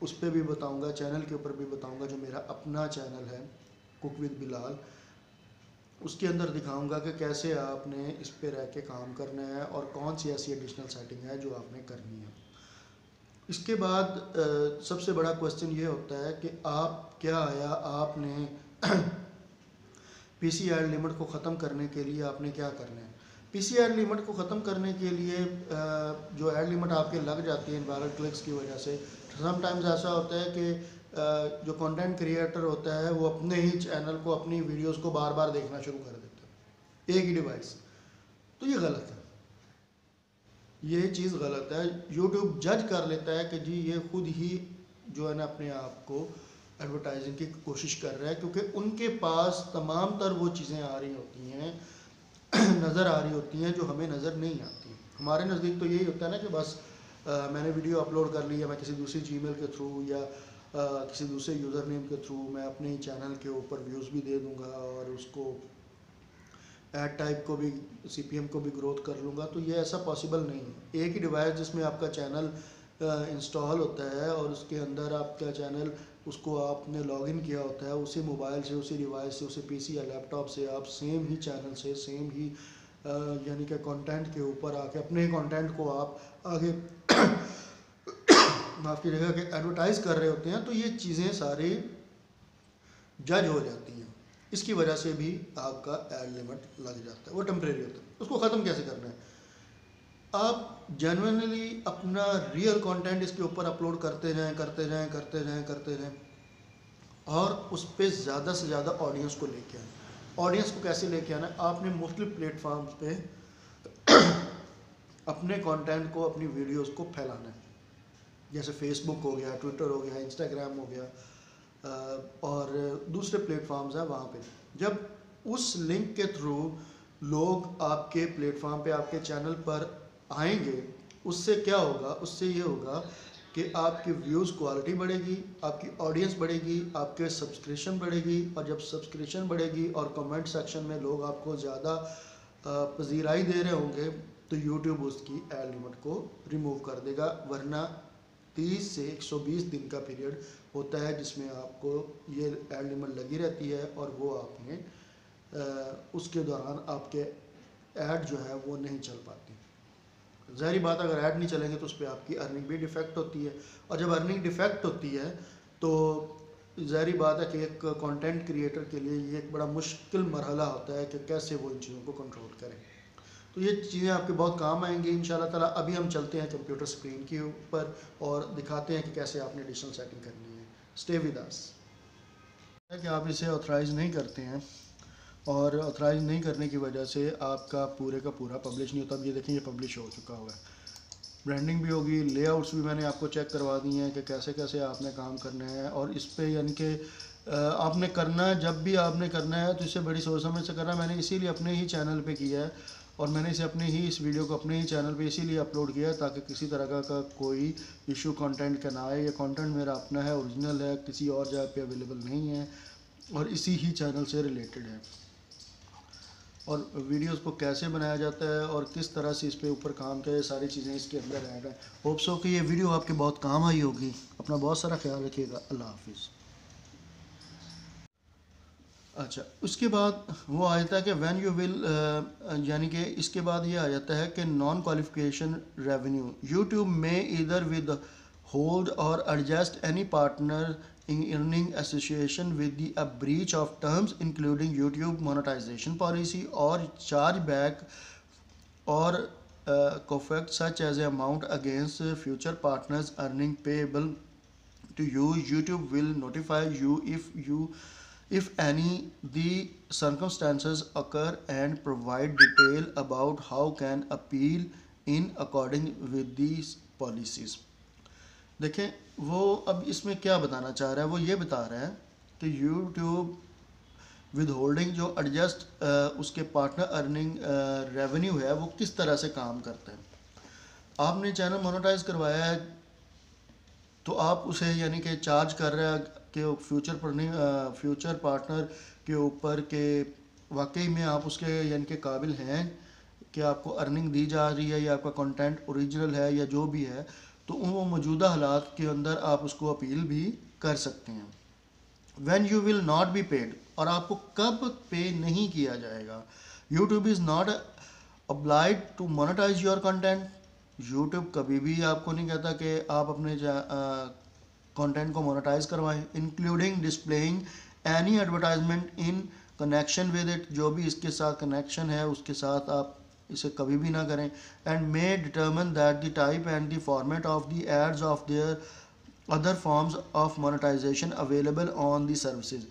उस पर भी बताऊंगा, चैनल के ऊपर भी बताऊंगा, जो मेरा अपना चैनल है कुक विद बिलाल, उसके अंदर दिखाऊंगा कि कैसे आपने इस पे रह के काम करना है और कौन सी ऐसी एडिशनल सेटिंग है जो आपने करनी है। इसके बाद सबसे बड़ा क्वेश्चन ये होता है कि आप क्या आया आपने पीसी एड लिमिट को ख़त्म करने के लिए आपने क्या करना है। पीसी एड लिमिट को ख़त्म करने के लिए जो एड लिमिट आपके लग जाती है वायरल क्लिक्स की वजह से, समटाइम्स ऐसा होता है कि जो कंटेंट क्रिएटर होता है वो अपने ही चैनल को, अपनी वीडियोस को बार बार देखना शुरू कर देता है एक ही डिवाइस। तो ये गलत है, ये चीज़ गलत है। यूट्यूब जज कर लेता है कि जी ये खुद ही जो है ना अपने आप को एडवर्टाइजिंग की कोशिश कर रहा है, क्योंकि उनके पास तमाम तर वो चीज़ें आ रही होती हैं नज़र आ रही होती हैं जो हमें नज़र नहीं आती। हमारे नज़दीक तो यही होता है ना कि बस मैंने वीडियो अपलोड कर ली है, मैं किसी दूसरी जीमेल के थ्रू या किसी दूसरे यूज़र नेम के थ्रू मैं अपने ही चैनल के ऊपर व्यूज़ भी दे दूंगा और उसको ऐड टाइप को भी, सीपीएम को भी ग्रोथ कर लूँगा। तो ये ऐसा पॉसिबल नहीं है। एक ही डिवाइस जिसमें आपका चैनल इंस्टॉल होता है और उसके अंदर आपका चैनल, उसको आपने लॉगिन किया होता है, उसी मोबाइल से, उसी डिवाइस से, उसी पीसी या लैपटॉप से आप सेम ही चैनल से, सेम ही यानी कि कंटेंट के ऊपर आके अपने कंटेंट को आप आगे माफ़ कीजिएगा कि एडवर्टाइज़ कर रहे होते हैं। तो ये चीज़ें सारी जज हो जाती हैं। इसकी वजह से भी आपका एड लिमिट लग जाता है, वो टेम्परेरी होता है। उसको ख़त्म कैसे करना है, आप जेन्युइनली अपना रियल कंटेंट इसके ऊपर अपलोड करते रहें और उस पर ज़्यादा से ज़्यादा ऑडियंस को लेके आएँ। ऑडियंस को कैसे लेके आना है, आपने मुख्तलिफ प्लेटफॉर्म्स पे अपने कंटेंट को, अपनी वीडियोस को फैलाना है। जैसे फेसबुक हो गया, ट्विटर हो गया, इंस्टाग्राम हो गया, और दूसरे प्लेटफॉर्म्स हैं वहाँ पे। जब उस लिंक के थ्रू लोग आपके प्लेटफॉर्म पे, आपके चैनल पर आएंगे, उससे क्या होगा, उससे ये होगा कि आपकी व्यूज़ क्वालिटी बढ़ेगी, आपकी ऑडियंस बढ़ेगी, आपके सब्सक्रिप्शन बढ़ेगी, और जब सब्सक्रिप्शन बढ़ेगी और कमेंट सेक्शन में लोग आपको ज़्यादा पजीराई दे रहे होंगे, तो यूट्यूब उसकी एड लिमिट को रिमूव कर देगा। वरना 30 से 120 दिन का पीरियड होता है जिसमें आपको ये एड लिमिट लगी रहती है, और वो आपने उसके दौरान आपके ऐड जो है वो नहीं चल पाती। ज़ाहिर बात, अगर ऐड नहीं चलेंगे तो उस पर आपकी अर्निंग भी डिफेक्ट होती है, और जब अर्निंग डिफेक्ट होती है तो ज़ाहिर बात है कि एक कंटेंट क्रिएटर के लिए ये एक बड़ा मुश्किल मरहला होता है कि कैसे वो इन चीज़ों को कंट्रोल करें। तो ये चीज़ें आपके बहुत काम आएंगी इंशाल्लाह ताला। अभी हम चलते हैं कंप्यूटर स्क्रीन के ऊपर और दिखाते हैं कि कैसे आपने एडिशनल सेटिंग करनी है। Stay with us. कि आप इसे ऑथराइज़ नहीं करते हैं, और ऑथराइज़ नहीं करने की वजह से आपका पूरे का पूरा पब्लिश नहीं होता। अब ये देखें, ये पब्लिश हो चुका हुआ है, ब्रांडिंग भी होगी, लेआउट्स भी मैंने आपको चेक करवा दिए हैं कि कैसे कैसे आपने काम करना है। और इस पे यानी कि आपने करना है, जब भी आपने करना है तो इसे बड़ी सोच समझ से करना है। मैंने इसीलिए अपने ही चैनल पे किया है, और मैंने इसे अपने ही इस वीडियो को अपने ही चैनल पे इसीलिए अपलोड किया है ताकि किसी तरह का कोई इशू कंटेंट का ना आए। ये कंटेंट मेरा अपना है, ओरिजिनल है, किसी और जगह पे अवेलेबल नहीं है, और इसी ही चैनल से रिलेटेड है। और वीडियोस को कैसे बनाया जाता है और किस तरह से इस पे ऊपर काम किया, ये सारी चीज़ें इसके अंदर ऐड है। होप सो कि ये वीडियो आपके बहुत काम आई होगी। अपना बहुत सारा ख्याल रखिएगा। अल्लाह हाफिज़। अच्छा, उसके बाद वो आ जाता है कि व्हेन यू विल, यानी कि इसके बाद ये आ जाता है कि नॉन क्वालिफिकेशन रेवेन्यू यूट्यूब में इधर विद होल्ड और adjust any partner in earning association with a breach of terms including YouTube monetization policy or chargeback or conflict such as amount against future partners earning payable to you. YouTube will notify you if any the circumstances occur and provide detail about how can appeal in according with these policies. देखें, वो अब इसमें क्या बताना चाह रहा है, वो ये बता रहा है कि यूट्यूब विद होल्डिंग जो एडजस्ट उसके पार्टनर अर्निंग रेवेन्यू है वो किस तरह से काम करता है। आपने चैनल मोनेटाइज करवाया है तो आप उसे यानी कि चार्ज कर रहे हैं कि फ्यूचर पार्टनर के ऊपर के वाकई में आप उसके यानी कि काबिल हैं कि आपको अर्निंग दी जा रही है, या आपका कंटेंट ओरिजिनल है, या जो भी है, तो वो मौजूदा हालात के अंदर आप उसको अपील भी कर सकते हैं। When you will not be paid, और आपको कब पे नहीं किया जाएगा। YouTube is not obliged to monetize your content. YouTube कभी भी आपको नहीं कहता कि आप अपने कंटेंट को मोनेटाइज करवाएं, including displaying any advertisement in connection with it. जो भी इसके साथ कनेक्शन है उसके साथ आप इसे कभी भी ना करें। And may determine that the type and the format of the ads of their other forms of monetization available on the services.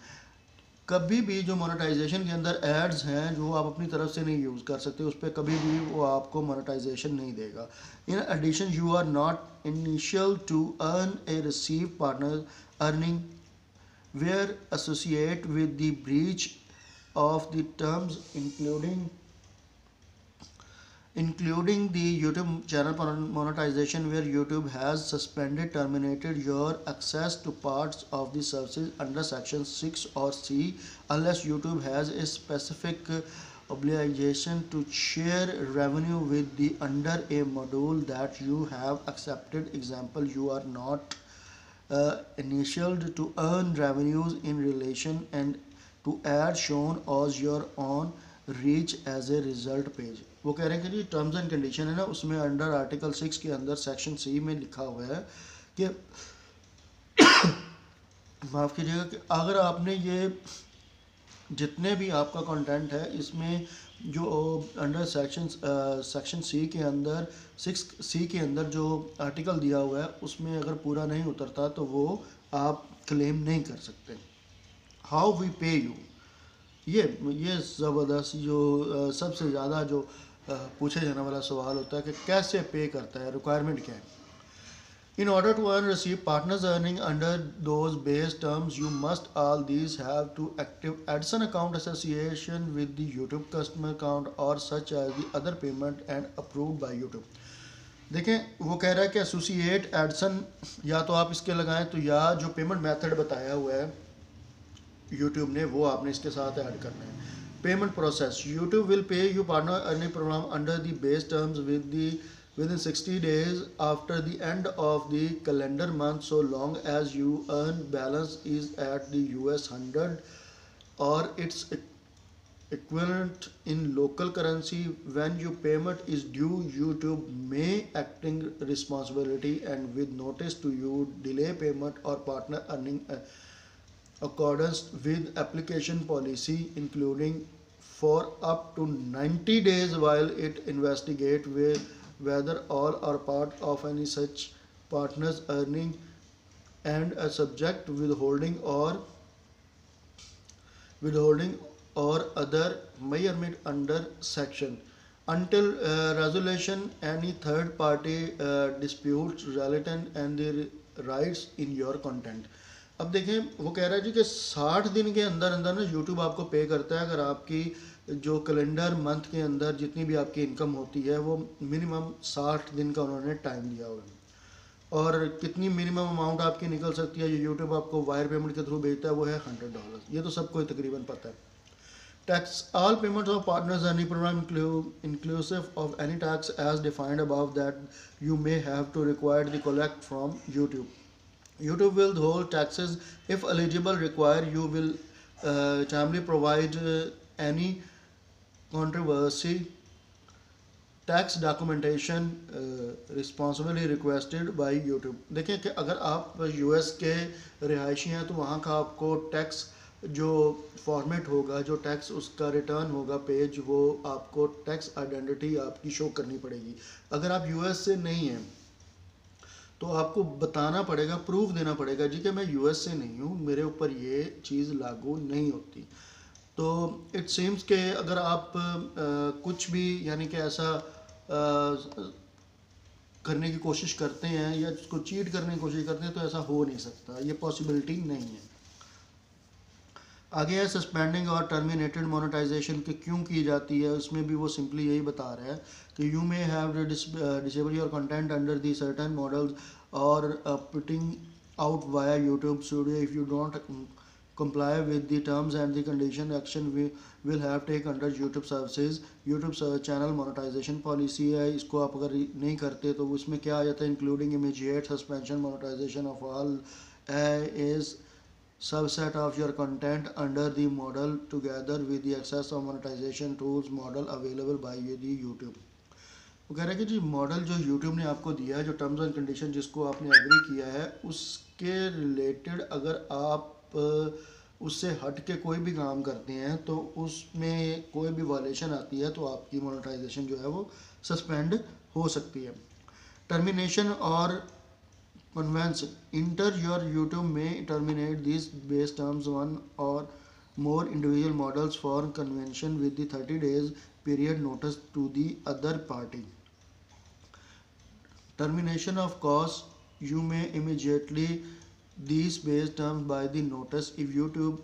कभी भी जो मोनेटाइजेशन के अंदर एड्स हैं जो आप अपनी तरफ से नहीं यूज़ कर सकते, उस पर कभी भी वो आपको मोनेटाइजेशन नहीं देगा। In addition you are not initial to earn a receive partner earning were associate with the breach of the terms including the YouTube channel monetization, where YouTube has suspended, terminated your access to parts of the services under section 6 or C unless YouTube has a specific obligation to share revenue with the under a module that you have accepted. Example, you are not initialed to earn revenues in relation and to add shown as your own reach as a result page. वो कह रहे हैं कि जी terms and condition है ना, उसमें under article 6 के अंदर सेक्शन सी में लिखा हुआ है कि माफ़ कीजिएगा कि अगर आपने ये जितने भी आपका कंटेंट है इसमें जो अंडर सेक्शन सी के अंदर 6C के अंदर जो आर्टिकल दिया हुआ है उसमें अगर पूरा नहीं उतरता तो वो आप क्लेम नहीं कर सकते। हाउ वी पे यू, ये ज़बरदस्त जो सबसे ज़्यादा जो पूछे जाने वाला सवाल होता है कि कैसे पे करता है, रिक्वायरमेंट क्या है। In order to earn receive partners earning under those base terms, you must all these have to active AdSense account association with the YouTube customer account or such as the other payment and approved by YouTube. देखें वो कह रहा है कि associate Edson या तो आप इसके लगाएं तो या जो पेमेंट मेथड बताया हुआ है यूट्यूब ने वो आपने इसके साथ ऐड करना है। Payment process, YouTube will pay you partner earning program under the base terms within 60 days after the end of the calendar month, so long as you earn balance is at the US 100 or its equivalent in local currency. When your payment is due, YouTube may acting responsibility and with notice to you delay payment or partner earning accordance with application policy, including for up to 90 days while it investigate whether all or part of any such partners earning and a subject withholding or other measurement under section until resolution any third party disputes related and the rights in your content. अब देखें वो कह रहा है जी कि 60 दिन के अंदर अंदर ना यूट्यूब आपको पे करता है अगर आपकी जो कैलेंडर मंथ के अंदर जितनी भी आपकी इनकम होती है वो मिनिमम 60 दिन का उन्होंने टाइम दिया हुआ है। और कितनी मिनिमम अमाउंट आपकी निकल सकती है ये यूट्यूब आपको वायर पेमेंट के थ्रू भेजता है वो है $100। ये तो सबको तकरीबन पता है। Tax, all payments of partners earning program inclusive of any tax as defined above that you may have to require the collect from YouTube. YouTube will withhold taxes if eligible. Require you will timely provide any controversy tax documentation responsibly requested by YouTube. देखिए कि अगर आप US के रिहायशी हैं तो वहाँ का आपको टैक्स जो फॉर्मेट होगा, जो टैक्स उसका रिटर्न होगा पेज, वो आपको टैक्स आइडेंटिटी आपकी शो करनी पड़ेगी। अगर आप US से नहीं हैं तो आपको बताना पड़ेगा, प्रूफ देना पड़ेगा जी कि मैं US से नहीं हूँ, मेरे ऊपर ये चीज़ लागू नहीं होती। तो इट सीम्स के अगर आप कुछ भी यानी कि ऐसा करने की कोशिश करते हैं या उसको चीट करने की कोशिश करते हैं तो ऐसा हो नहीं सकता, ये पॉसिबिलिटी नहीं है। आगे है सस्पेंडिंग और टर्मिनेटेड मोनेटाइजेशन कि क्यों की जाती है, उसमें भी वो सिंपली यही बता रहा है कि you may have disable your content under the certain models और putting out via YouTube Studio if you don't comply with the terms and the condition. Action we will have take under YouTube services. YouTube channel monetization policy है, इसको आप अगर नहीं करते तो उसमें क्या आ जाता है, including immediate suspension monetization of all is subset of your content under the model together with the access of monetization tools model available by the YouTube. वो कह रहा है कि जी मॉडल जो YouTube ने आपको दिया है, जो टर्म्स एंड कंडीशन जिसको आपने एग्री किया है, उसके रिलेटेड अगर आप उससे हट के कोई भी काम करते हैं तो उसमें कोई भी वायलेशन आती है तो आपकी मोनेटाइजेशन जो है वो सस्पेंड हो सकती है। टर्मिनेशन और कन्वेंस इंटर योर यूट्यूब में terminate this base terms one और more individual models for convention with the 30 days period notice to the other party. Termination of course, you may immediately these base terms by the notice if YouTube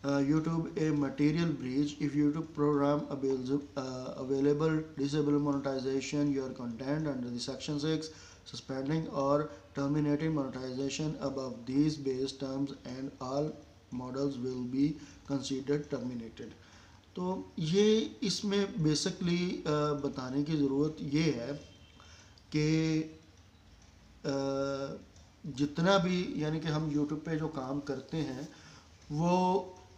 YouTube a material breach, if YouTube program available disable monetization your content under the section 6, suspending or terminating monetization above these base terms and all models will be considered terminated. तो ये इसमें basically बताने की ज़रूरत ये है कि जितना भी यानी कि हम YouTube पे जो काम करते हैं वो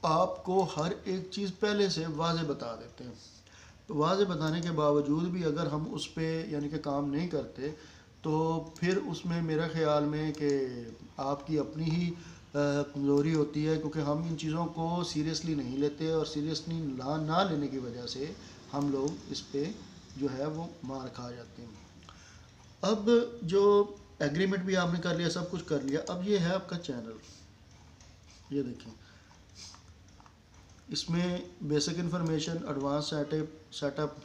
आपको हर एक चीज़ पहले से वाज़े बता देते हैं। तो वाज़े बताने के बावजूद भी अगर हम उस पर यानी कि काम नहीं करते तो फिर उसमें मेरा ख़्याल में कि आपकी अपनी ही कमज़ोरी होती है, क्योंकि हम इन चीज़ों को सीरियसली नहीं लेते और सीरियसली ना लेने की वजह से हम लोग इस पर जो है वो मार खा जाते हैं। अब जो एग्रीमेंट भी आपने कर लिया, सब कुछ कर लिया, अब ये है आपका चैनल। ये देखें इसमें बेसिक इन्फॉर्मेशन, एडवांस सेटअप,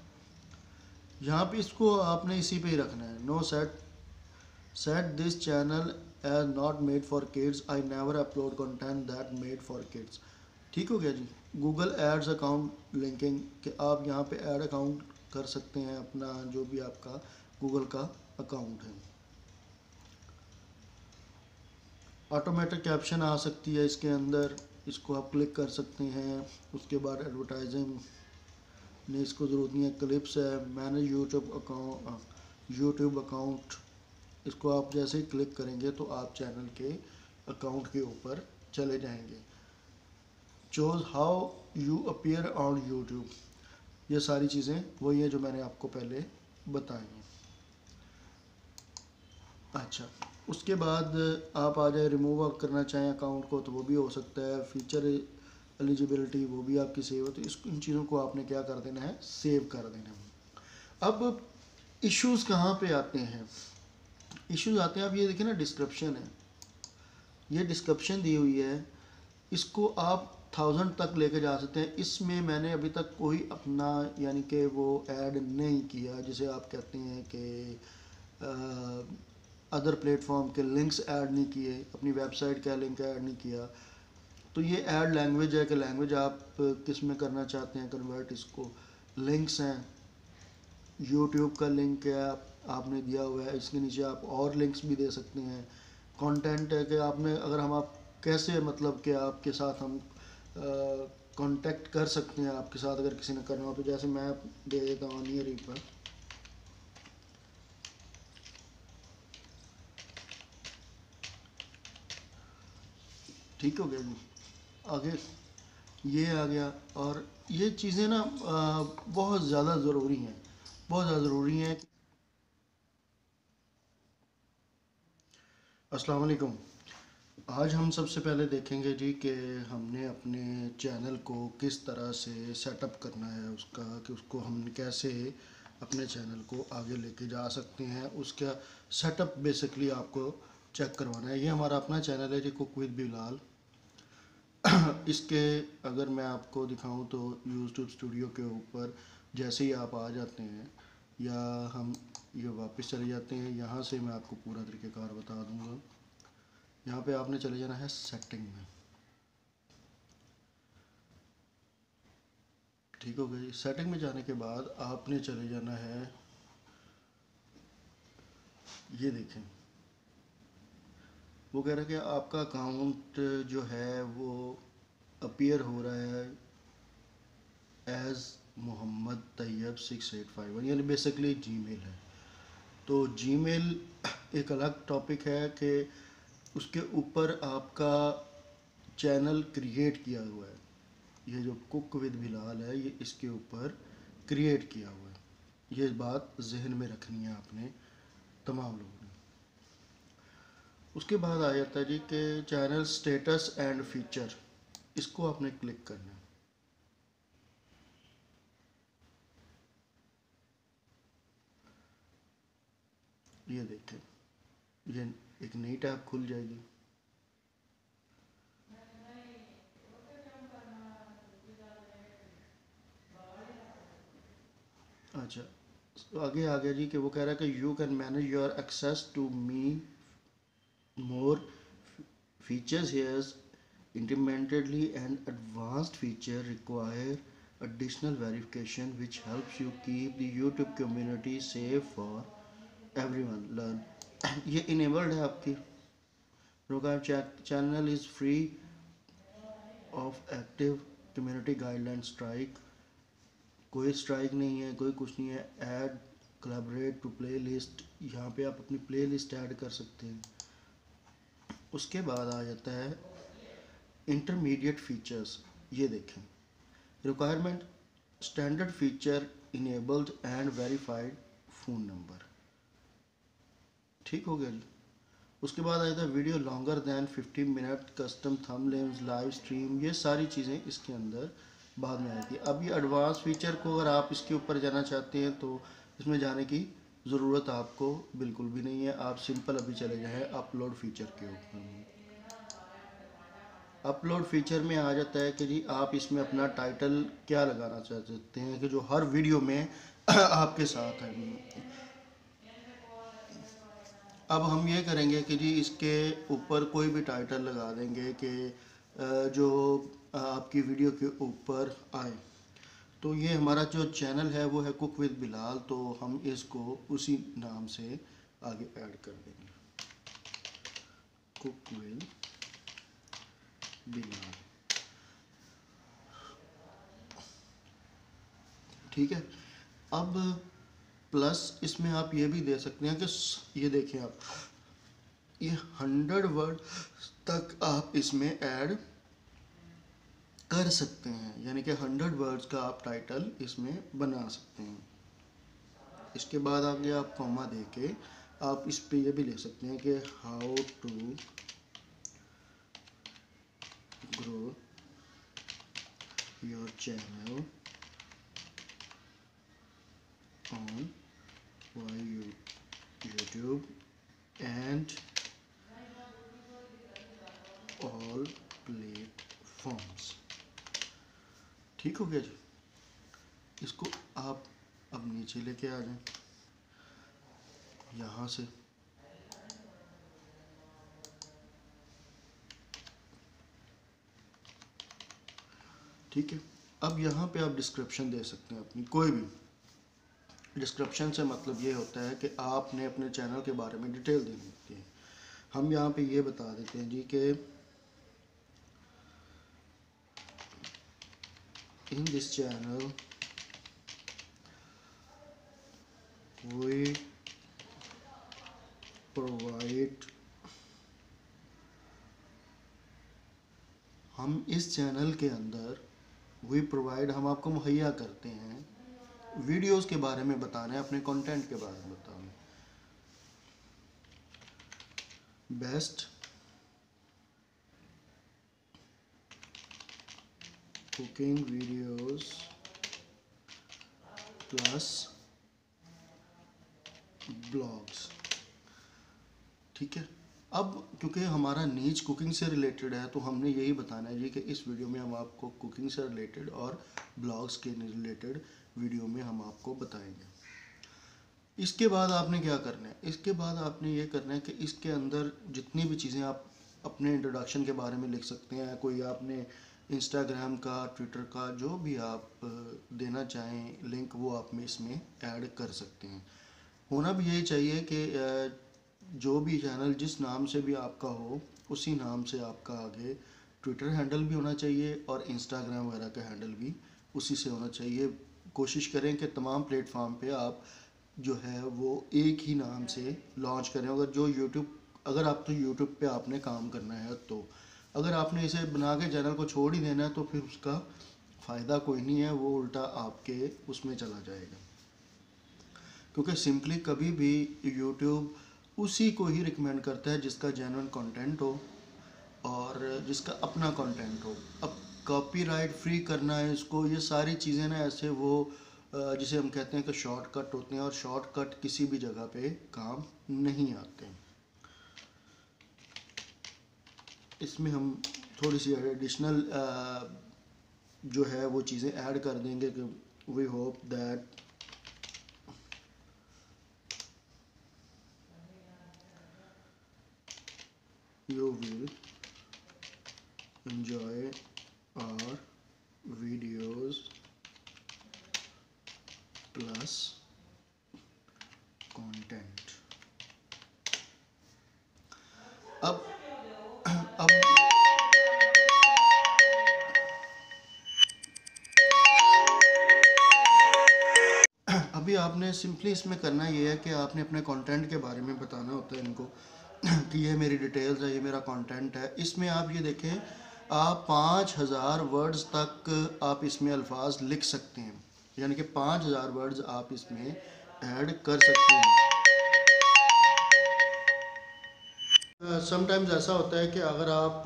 यहाँ पे इसको आपने इसी पे ही रखना है। No set this channel as not made for kids, I never upload content that made for kids. ठीक हो गया जी। गूगल एड्स अकाउंट लिंकिंग, कि आप यहाँ पे ऐड अकाउंट कर सकते हैं अपना, जो भी आपका गूगल का अकाउंट है। ऑटोमेटिक कैप्शन आ सकती है इसके अंदर, इसको आप क्लिक कर सकते हैं। उसके बाद एडवर्टाइजिंग नहीं, इसको ज़रूरत नहीं है। क्लिप्स है, मैनेज यूट्यूब अकाउंट, इसको आप जैसे ही क्लिक करेंगे तो आप चैनल के अकाउंट के ऊपर चले जाएंगे। Chose how you appear on YouTube, ये सारी चीज़ें वही हैं जो मैंने आपको पहले बताई हैं। अच्छा, उसके बाद आप आ जाए, रिमूव करना चाहें अकाउंट को तो वो भी हो सकता है। फीचर एलिजिबिलिटी वो भी आपकी सेव हो, तो इन चीज़ों को आपने क्या कर देना है, सेव कर देना है। अब इश्यूज़ कहाँ पे आते हैं? इश्यूज़ आते हैं, आप ये देखिए ना, डिस्क्रिप्शन है, ये डिस्क्रिप्शन दी हुई है, इसको आप 1000 तक लेके जा सकते हैं। इसमें मैंने अभी तक कोई अपना यानी कि वो ऐड नहीं किया, जिसे आप कहते हैं कि अदर प्लेटफॉर्म के लिंक्स ऐड नहीं किए, अपनी वेबसाइट का लिंक ऐड नहीं किया। तो ये ऐड लैंग्वेज है कि लैंग्वेज आप किस में करना चाहते हैं कन्वर्ट इसको। लिंक्स हैं, यूट्यूब का लिंक है आपने दिया हुआ है, इसके नीचे आप और लिंक्स भी दे सकते हैं। कंटेंट है कि आपने, अगर हम आप कैसे, मतलब कि आपके साथ हम कांटेक्ट कर सकते हैं, आपके साथ अगर किसी ने करना हो तो जैसे मैं दे देता हूँ नियर पर। ठीक हो गया जी। आगे ये आ गया, और ये चीज़ें ना बहुत ज़्यादा ज़रूरी हैं, बहुत ज़्यादा ज़रूरी हैं। अस्सलाम वालेकुम। आज हम सबसे पहले देखेंगे जी कि हमने अपने चैनल को किस तरह से सेटअप करना है उसका, कि उसको हम कैसे अपने चैनल को आगे लेके जा सकते हैं। उसका सेटअप बेसिकली आपको चेक करवाना है। ये हमारा अपना चैनल है जी, कुक विद बिलाल। इसके अगर मैं आपको दिखाऊं तो यूट्यूब स्टूडियो के ऊपर जैसे ही आप आ जाते हैं, या हम ये वापस चले जाते हैं, यहाँ से मैं आपको पूरा तरीक़ेकार बता दूँगा। यहाँ पे आपने चले जाना है सेटिंग में। ठीक हो गया जी। सेटिंग में जाने के बाद आपने चले जाना है, ये देखें, वो कह रहा है कि आपका अकाउंट जो है वो अपीयर हो रहा है एज़ मोहम्मद तैयब 6851, यानी बेसिकली जीमेल है। तो जीमेल एक अलग टॉपिक है कि उसके ऊपर आपका चैनल क्रिएट किया हुआ है। ये जो कुक विद बिलाल है, ये इसके ऊपर क्रिएट किया हुआ है। ये बात जहन में रखनी है आपने तमाम लोगों ने। उसके बाद आ जाता है जी कि चैनल स्टेटस एंड फीचर, इसको आपने क्लिक करना है। ये देखें, ये एक नई टैब खुल जाएगी। अच्छा, तो आगे आ गया जी कि वो कह रहा है कि you can manage your access to me more features here. Intermittently and advanced feature require additional verification which helps you keep the YouTube community safe for everyone learn। ये enabled है आपकी। Require channel is free of active community guideline strike, कोई strike नहीं है, कोई कुछ नहीं है। Add collaborate to playlist, यहाँ पे आप अपनी प्ले लिस्ट ऐड कर सकते हैं। उसके बाद आ जाता है इंटरमीडिएट फीचर्स। ये देखें, requirement standard feature enabled and verified phone number. ठीक हो गया जी। उसके बाद आ जाता है video longer than 15 minute, custom thumbnails, live stream, ये सारी चीज़ें इसके अंदर बाद में आती है। अब ये एडवांस फीचर को अगर आप इसके ऊपर जाना चाहते हैं तो इसमें जाने की ज़रूरत आपको बिल्कुल भी नहीं है। आप सिंपल अभी चले जाएँ अपलोड फीचर के ऊपर। अपलोड फीचर में आ जाता है कि जी आप इसमें अपना टाइटल क्या लगाना चाहते हैं कि जो हर वीडियो में आपके साथ है। अब हम ये करेंगे कि जी इसके ऊपर कोई भी टाइटल लगा देंगे कि जो आपकी वीडियो के ऊपर आए। तो ये हमारा जो चैनल है वो है कुक विद बिलाल, तो हम इसको उसी नाम से आगे ऐड कर देंगे, कुक विद बिलाल। ठीक है। अब प्लस इसमें आप ये भी दे सकते हैं कि ये देखें आप, ये 100 वर्ड तक आप इसमें ऐड कर सकते हैं, यानी कि 100 वर्ड्स का आप टाइटल इसमें बना सकते हैं। इसके बाद आगे आप कॉमा दे के आप इस पे ये भी ले सकते हैं कि how to grow your channel on YouTube and all platforms। ठीक हो गया जी। इसको आप अब नीचे लेके आ जाएं यहाँ से। ठीक है। अब यहाँ पे आप डिस्क्रिप्शन दे सकते हैं अपनी कोई भी। डिस्क्रिप्शन से मतलब ये होता है कि आपने अपने चैनल के बारे में डिटेल देनी होती है। हम यहाँ पे ये बता देते हैं जी कि in this channel we provide, हम इस चैनल के अंदर वी प्रोवाइड, हम आपको मुहैया करते हैं वीडियोस के बारे में बताना है, अपने कंटेंट के बारे में बताना है। Best cooking videos plus blogs. ठीक है। अब क्योंकि हमारा नीच कुकिंग से रिलेटेड है तो हमने यही बताना है जी कि इस वीडियो में हम आपको कुकिंग से रिलेटेड और ब्लॉग्स के रिलेटेड वीडियो में हम आपको बताएंगे। इसके बाद आपने क्या करना है, इसके बाद आपने ये करना है कि इसके अंदर जितनी भी चीज़ें आप अपने इंट्रोडक्शन के बारे में लिख सकते हैं, कोई आपने इंस्टाग्राम का, ट्विटर का, जो भी आप देना चाहें लिंक, वो आप में इसमें ऐड कर सकते हैं। होना भी यही चाहिए कि जो भी चैनल जिस नाम से भी आपका हो उसी नाम से आपका आगे ट्विटर हैंडल भी होना चाहिए और इंस्टाग्राम वगैरह का हैंडल भी उसी से होना चाहिए। कोशिश करें कि तमाम प्लेटफॉर्म पे आप जो है वो एक ही नाम से लॉन्च करें। अगर आप तो यूट्यूब पे आपने काम करना है, तो अगर आपने इसे बना के चैनल को छोड़ ही देना है तो फिर उसका फ़ायदा कोई नहीं है, वो उल्टा आपके उसमें चला जाएगा। क्योंकि सिंपली कभी भी यूट्यूब उसी को ही रिकमेंड करता है जिसका जेन्युइन कंटेंट हो और जिसका अपना कंटेंट हो। अब कॉपीराइट फ्री करना है इसको, ये सारी चीज़ें ना ऐसे वो जिसे हम कहते हैं कि शॉर्टकट होते हैं, और शॉर्टकट किसी भी जगह पे काम नहीं आते। इसमें हम थोड़ी सी एडिशनल जो है वो चीज़ें ऐड कर देंगे कि we hope that you will enjoy our videos plus content। अब अभी आपने सिंपली इसमें करना ये है कि आपने अपने कंटेंट के बारे में बताना होता है इनको कि ये मेरी डिटेल्स है, ये मेरा कंटेंट है। इसमें आप ये देखें, आप 5000 वर्ड्स तक आप इसमें अल्फाज लिख सकते हैं, यानी कि 5000 वर्ड्स आप इसमें ऐड कर सकते हैं। समटाइम्स ऐसा होता है कि अगर आप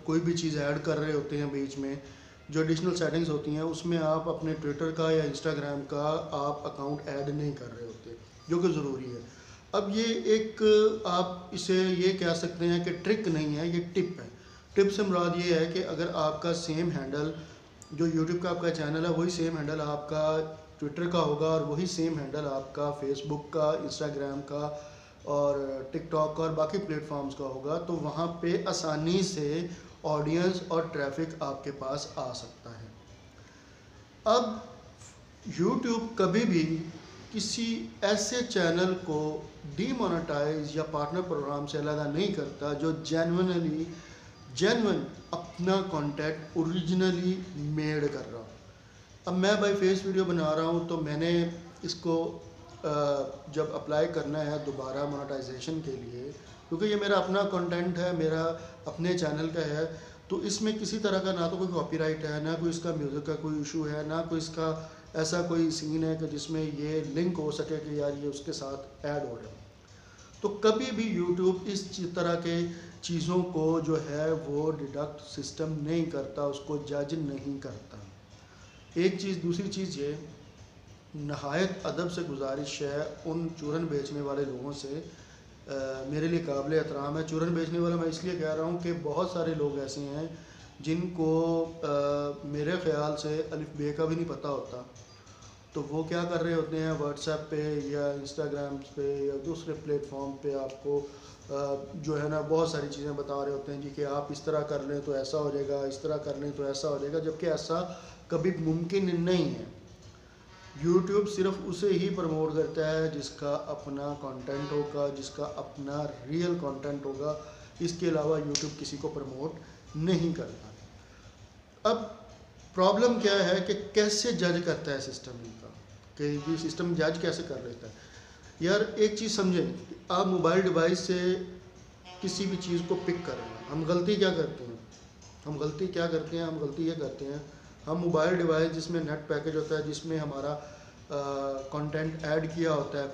कोई भी चीज़ ऐड कर रहे होते हैं बीच में, जो एडिशनल सेटिंग्स होती हैं उसमें आप अपने ट्विटर का या इंस्टाग्राम का आप अकाउंट ऐड नहीं कर रहे होते, जो कि ज़रूरी है। अब ये एक आप इसे ये कह सकते हैं कि ट्रिक नहीं है, ये टिप है। टिप से मुराद ये है कि अगर आपका सेम हैंडल जो यूट्यूब का आपका चैनल है वही सेम हैंडल आपका ट्विटर का होगा और वही सेम हैंडल आपका फेसबुक का, इंस्टाग्राम का और टिकटॉक का और बाकी प्लेटफॉर्म्स का होगा, तो वहाँ पे आसानी से ऑडियंस और ट्रैफिक आपके पास आ सकता है। अब यूट्यूब कभी भी किसी ऐसे चैनल को डीमोनेटाइज या पार्टनर प्रोग्राम से अलग नहीं करता जो जेन्युइन अपना कंटेंट ओरिजिनली मेड कर रहा हो। अब मैं भाई फेस वीडियो बना रहा हूँ तो मैंने इसको जब अप्लाई करना है दोबारा मोनेटाइजेशन के लिए, क्योंकि ये मेरा अपना कंटेंट है, मेरा अपने चैनल का है, तो इसमें किसी तरह का ना तो कोई कॉपीराइट है, ना कोई इसका म्यूज़िक का कोई इशू है, ना कोई इसका ऐसा कोई सीन है कि जिसमें ये लिंक हो सके कि यार ये उसके साथ ऐड हो रहा है। तो कभी भी यूट्यूब इस तरह के चीज़ों को जो है वो डिडक्ट सिस्टम नहीं करता, उसको जज नहीं करता। एक चीज़, दूसरी चीज़ ये नहायत अदब से गुजारिश है उन चूरन बेचने वाले लोगों से, मेरे लिए काबिल एहतराम है। चूरन बेचने वाला मैं इसलिए कह रहा हूँ कि बहुत सारे लोग ऐसे हैं जिनको मेरे ख़्याल से अलिफ बे का भी नहीं पता होता, तो वो क्या कर रहे होते हैं व्हाट्सएप पे या इंस्टाग्राम पे या दूसरे प्लेटफॉर्म पे आपको जो है ना बहुत सारी चीज़ें बता रहे होते हैं जी कि आप इस तरह कर लें तो ऐसा हो जाएगा, इस तरह कर लें तो ऐसा हो जाएगा, जबकि ऐसा कभी मुमकिन नहीं है। यूट्यूब सिर्फ उसे ही प्रमोट करता है जिसका अपना कंटेंट होगा, जिसका अपना रियल कंटेंट होगा, इसके अलावा यूट्यूब किसी को प्रमोट नहीं करता। अब प्रॉब्लम क्या है कि कैसे जज करता है सिस्टम इनका, कि ये सिस्टम जज कैसे कर लेता है। यार एक चीज़ समझें, आप मोबाइल डिवाइस से किसी भी चीज़ को पिक कर रहे हैं, हम गलती क्या करते हैं, हम गलती ये करते हैं, हम मोबाइल डिवाइस जिसमें नेट पैकेज होता है, जिसमें हमारा कंटेंट ऐड किया होता है,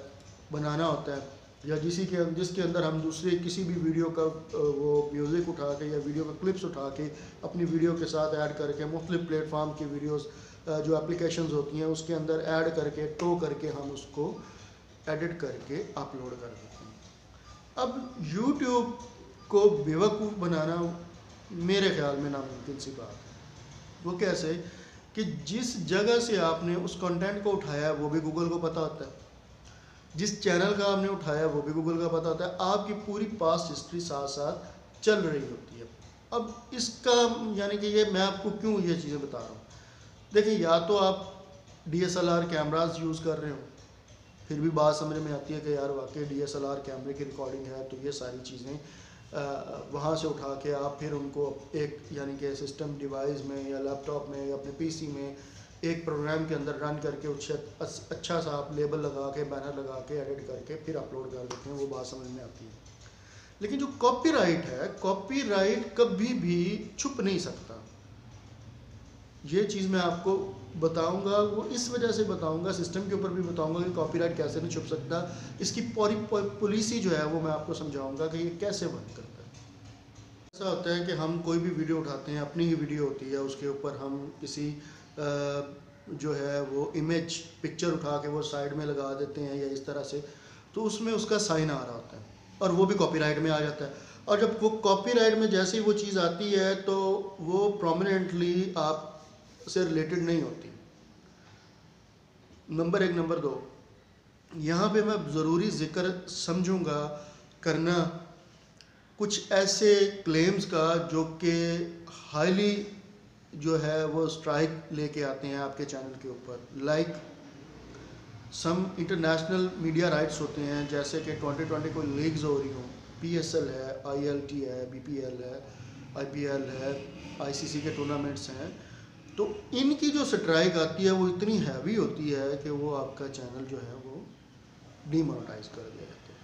बनाना होता है, या जिसके अंदर हम दूसरे किसी भी वीडियो का वो म्यूज़िक उठा के या वीडियो का क्लिप्स उठा के अपनी वीडियो के साथ ऐड करके मुख्तलिफ प्लेटफॉर्म की वीडियोस जो एप्लीकेशंस होती हैं उसके अंदर ऐड करके टो करके हम उसको एडिट करके अपलोड कर देते हैं। अब यूट्यूब को बेवकूफ़ बनाना मेरे ख्याल में नामुमकिन सी बात है। वो कैसे कि जिस जगह से आपने उस कंटेंट को उठाया है वो भी गूगल को पता होता है, जिस चैनल का आपने उठाया वो भी गूगल का पता होता है, आपकी पूरी पास्ट हिस्ट्री साथ साथ चल रही होती है। अब इसका यानी कि ये मैं आपको क्यों ये चीज़ें बता रहा हूँ, देखिए या तो आप DSLR कैमरास यूज़ कर रहे हो, फिर भी बात समझ में आती है कि यार वाकई DSLR कैमरे की रिकॉर्डिंग है, तो ये सारी चीज़ें वहाँ से उठा के आप फिर उनको एक यानी कि सिस्टम डिवाइस में या लैपटॉप में या अपने PC में एक प्रोग्राम के अंदर रन करके उससे अच्छा सा आप लेबल लगा के बैनर लगा के एडिट करके फिर अपलोड कर देते हैं, वो बात समझ में आती है। लेकिन जो कॉपीराइट है, कॉपीराइट कभी भी छुप नहीं सकता। ये चीज़ मैं आपको बताऊंगा, वो इस वजह से बताऊंगा, सिस्टम के ऊपर भी बताऊंगा कि कॉपीराइट कैसे नहीं छुप सकता। इसकी पूरी पॉलिसी जो है वो मैं आपको समझाऊंगा कि ये कैसे वर्क करता है। ऐसा होता है कि हम कोई भी वीडियो उठाते हैं, अपनी ही वीडियो होती है, उसके ऊपर हम किसी जो है वो इमेज पिक्चर उठा के वो साइड में लगा देते हैं या इस तरह से, तो उसमें उसका साइन आ रहा होता है और वो भी कॉपीराइट में आ जाता है। और जब वो कॉपीराइट में जैसे ही वो चीज़ आती है तो वो प्रोमिनेंटली आप से रिलेटेड नहीं होती, नंबर 1। नंबर 2, यहाँ पे मैं ज़रूरी ज़िक्र समझूंगा करना कुछ ऐसे क्लेम्स का जो कि हाईली जो है वो स्ट्राइक लेके आते हैं आपके चैनल के ऊपर। Like some international media rights होते हैं, जैसे कि 2020 कोई लीग्स हो रही हों, PSL है, ILT है, BPL है, IPL है, ICC के टूर्नामेंट्स हैं, तो इनकी जो स्ट्राइक आती है वो इतनी हैवी होती है कि वो आपका चैनल जो है वो डीमोनेटाइज कर दिया जाता है।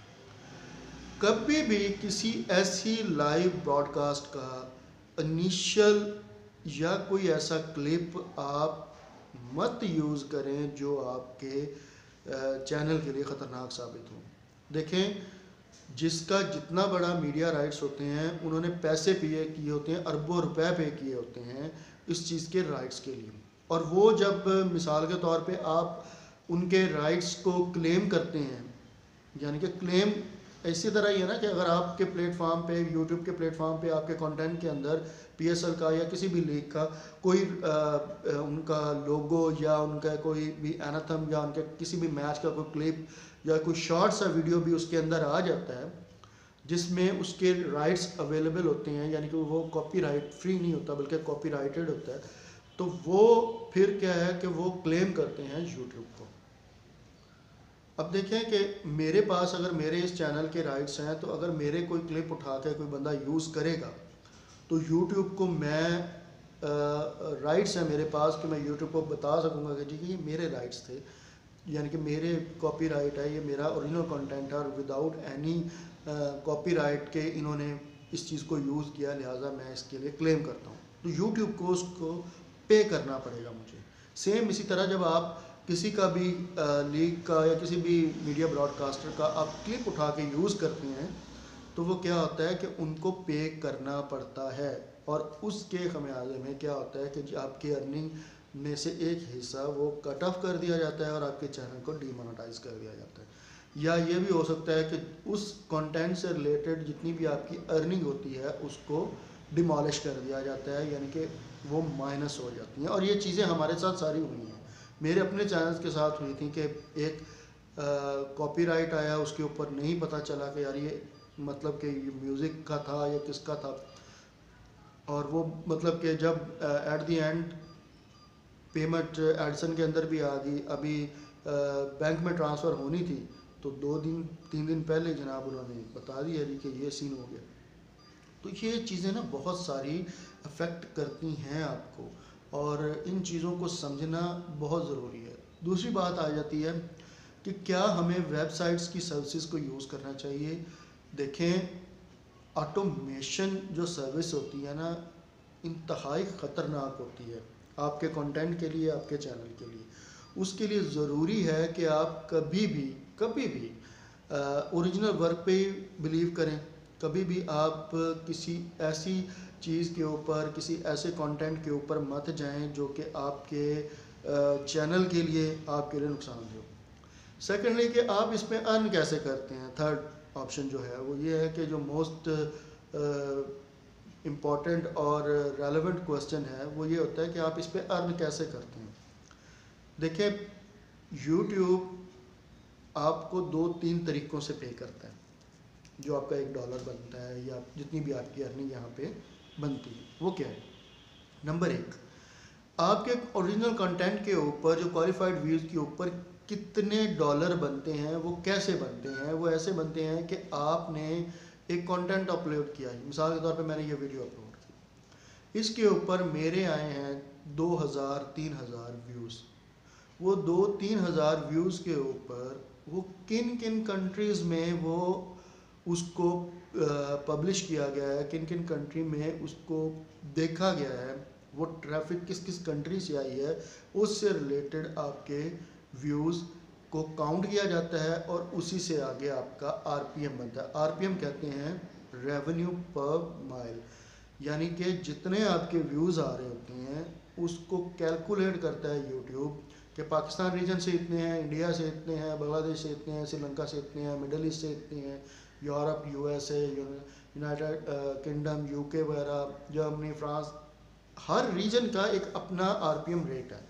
कभी भी किसी ऐसी लाइव ब्रॉडकास्ट का इनिशियल या कोई ऐसा क्लिप आप मत यूज़ करें जो आपके चैनल के लिए ख़तरनाक साबित हो। देखें, जिसका जितना बड़ा मीडिया राइट्स होते हैं उन्होंने पैसे पे किए होते हैं, अरबों रुपए पे किए होते हैं इस चीज़ के राइट्स के लिए, और वो जब मिसाल के तौर पे आप उनके राइट्स को क्लेम करते हैं, यानी कि क्लेम इसी तरह ही है ना कि अगर आपके प्लेटफॉर्म पे, यूट्यूब के प्लेटफॉर्म पे आपके कंटेंट के अंदर पीएसएल का या किसी भी लीग का कोई उनका लोगो या उनका कोई भी एनाथम या उनके किसी भी मैच का कोई क्लिप या कोई शॉर्ट सा वीडियो भी उसके अंदर आ जाता है जिसमें उसके राइट्स अवेलेबल होते हैं, यानी कि वो कॉपीराइट फ्री नहीं होता बल्कि कॉपीराइटेड होता है, तो वो फिर क्या है कि वो क्लेम करते हैं यूट्यूब को। अब देखें कि मेरे पास अगर मेरे इस चैनल के राइट्स हैं तो अगर मेरे कोई क्लिप उठा के कोई बंदा यूज़ करेगा तो यूट्यूब को मैं राइट्स हैं मेरे पास कि मैं यूट्यूब को बता सकूंगा कि जी ये मेरे राइट्स थे, यानी कि मेरे कॉपीराइट है, ये मेरा ओरिजिनल कंटेंट है और विदाउट एनी कॉपीराइट के इन्होंने इस चीज़ को यूज़ किया, लिहाजा मैं इसके लिए क्लेम करता हूँ। तो यूट्यूब को उसको पे करना पड़ेगा मुझे। सेम इसी तरह जब आप किसी का भी लीग का या किसी भी मीडिया ब्रॉडकास्टर का आप क्लिप उठा के यूज़ करते हैं तो वो क्या होता है कि उनको पे करना पड़ता है, और उसके खमियाजे में क्या होता है कि आपकी अर्निंग में से एक हिस्सा वो कट ऑफ कर दिया जाता है और आपके चैनल को डीमोनेटाइज कर दिया जाता है। या ये भी हो सकता है कि उस कंटेंट से रिलेटेड जितनी भी आपकी अर्निंग होती है उसको डिमॉलिश कर दिया जाता है, यानी कि वो माइनस हो जाती हैं। और ये चीज़ें हमारे साथ सारी हुई हैं, मेरे अपने चैनल्स के साथ हुई थी कि एक कॉपीराइट आया, उसके ऊपर नहीं पता चला कि यार ये मतलब कि ये म्यूज़िक का था या किसका था, और वो मतलब कि जब at the end payment Edison के अंदर भी आ गई, अभी बैंक में ट्रांसफ़र होनी थी तो 2-3 दिन पहले जनाब उन्होंने बता दिया जी कि ये सीन हो गया। तो ये चीज़ें ना बहुत सारी अफेक्ट करती हैं आपको, और इन चीज़ों को समझना बहुत ज़रूरी है। दूसरी बात आ जाती है कि क्या हमें वेबसाइट्स की सर्विसेज को यूज़ करना चाहिए। देखें, ऑटोमेशन जो सर्विस होती है ना इंतहाई ख़तरनाक होती है आपके कंटेंट के लिए, आपके चैनल के लिए। उसके लिए ज़रूरी है कि आप कभी भी ओरिजिनल वर्क पे बिलीव करें। कभी भी आप किसी ऐसी चीज़ के ऊपर, किसी ऐसे कंटेंट के ऊपर मत जाएं जो कि आपके चैनल के लिए, आपके लिए नुकसानदेह हो। सेकेंडली कि आप इसमें अर्न कैसे करते हैं। थर्ड ऑप्शन जो है वो ये है कि जो मोस्ट इम्पॉर्टेंट और रेलेवेंट क्वेश्चन है वो ये होता है कि आप इस पर अर्न कैसे करते हैं। देखिए, यूट्यूब आपको 2-3 तरीक़ों से पे करता है। जो आपका $1 बनता है या जितनी भी आपकी अर्निंग यहाँ पे बनती है वो क्या है। नंबर 1, आपके ओरिजिनल कंटेंट के ऊपर जो क्वालिफाइड व्यूज़ के ऊपर कितने डॉलर बनते हैं, वो कैसे बनते हैं। वो ऐसे बनते हैं कि आपने एक कंटेंट अपलोड किया है, मिसाल के तौर पे मैंने ये वीडियो अपलोड की, इसके ऊपर मेरे आए हैं 2000-3000 व्यूज़। वो 2-3 हज़ार व्यूज़ के ऊपर वो किन किन कंट्रीज़ में वो उसको पब्लिश किया गया है, किन किन कंट्री में उसको देखा गया है, वो ट्रैफिक किस किस कंट्री से आई है, उससे रिलेटेड आपके व्यूज़ को काउंट किया जाता है और उसी से आगे आपका आरपीएम बनता है। आरपीएम कहते हैं रेवेन्यू पर माइल, यानी कि जितने आपके व्यूज़ आ रहे होते हैं उसको कैलकुलेट करता है यूट्यूब कि पाकिस्तान रीजन से इतने हैं, इंडिया से इतने हैं, बांग्लादेश से इतने हैं, श्रीलंका से इतने हैं, मिडल ईस्ट से इतने हैं, Europe, USA, United kingdom, UK वगैरह, जर्मनी, फ्रांस, हर रीजन का एक अपना आरपीएम रेट है।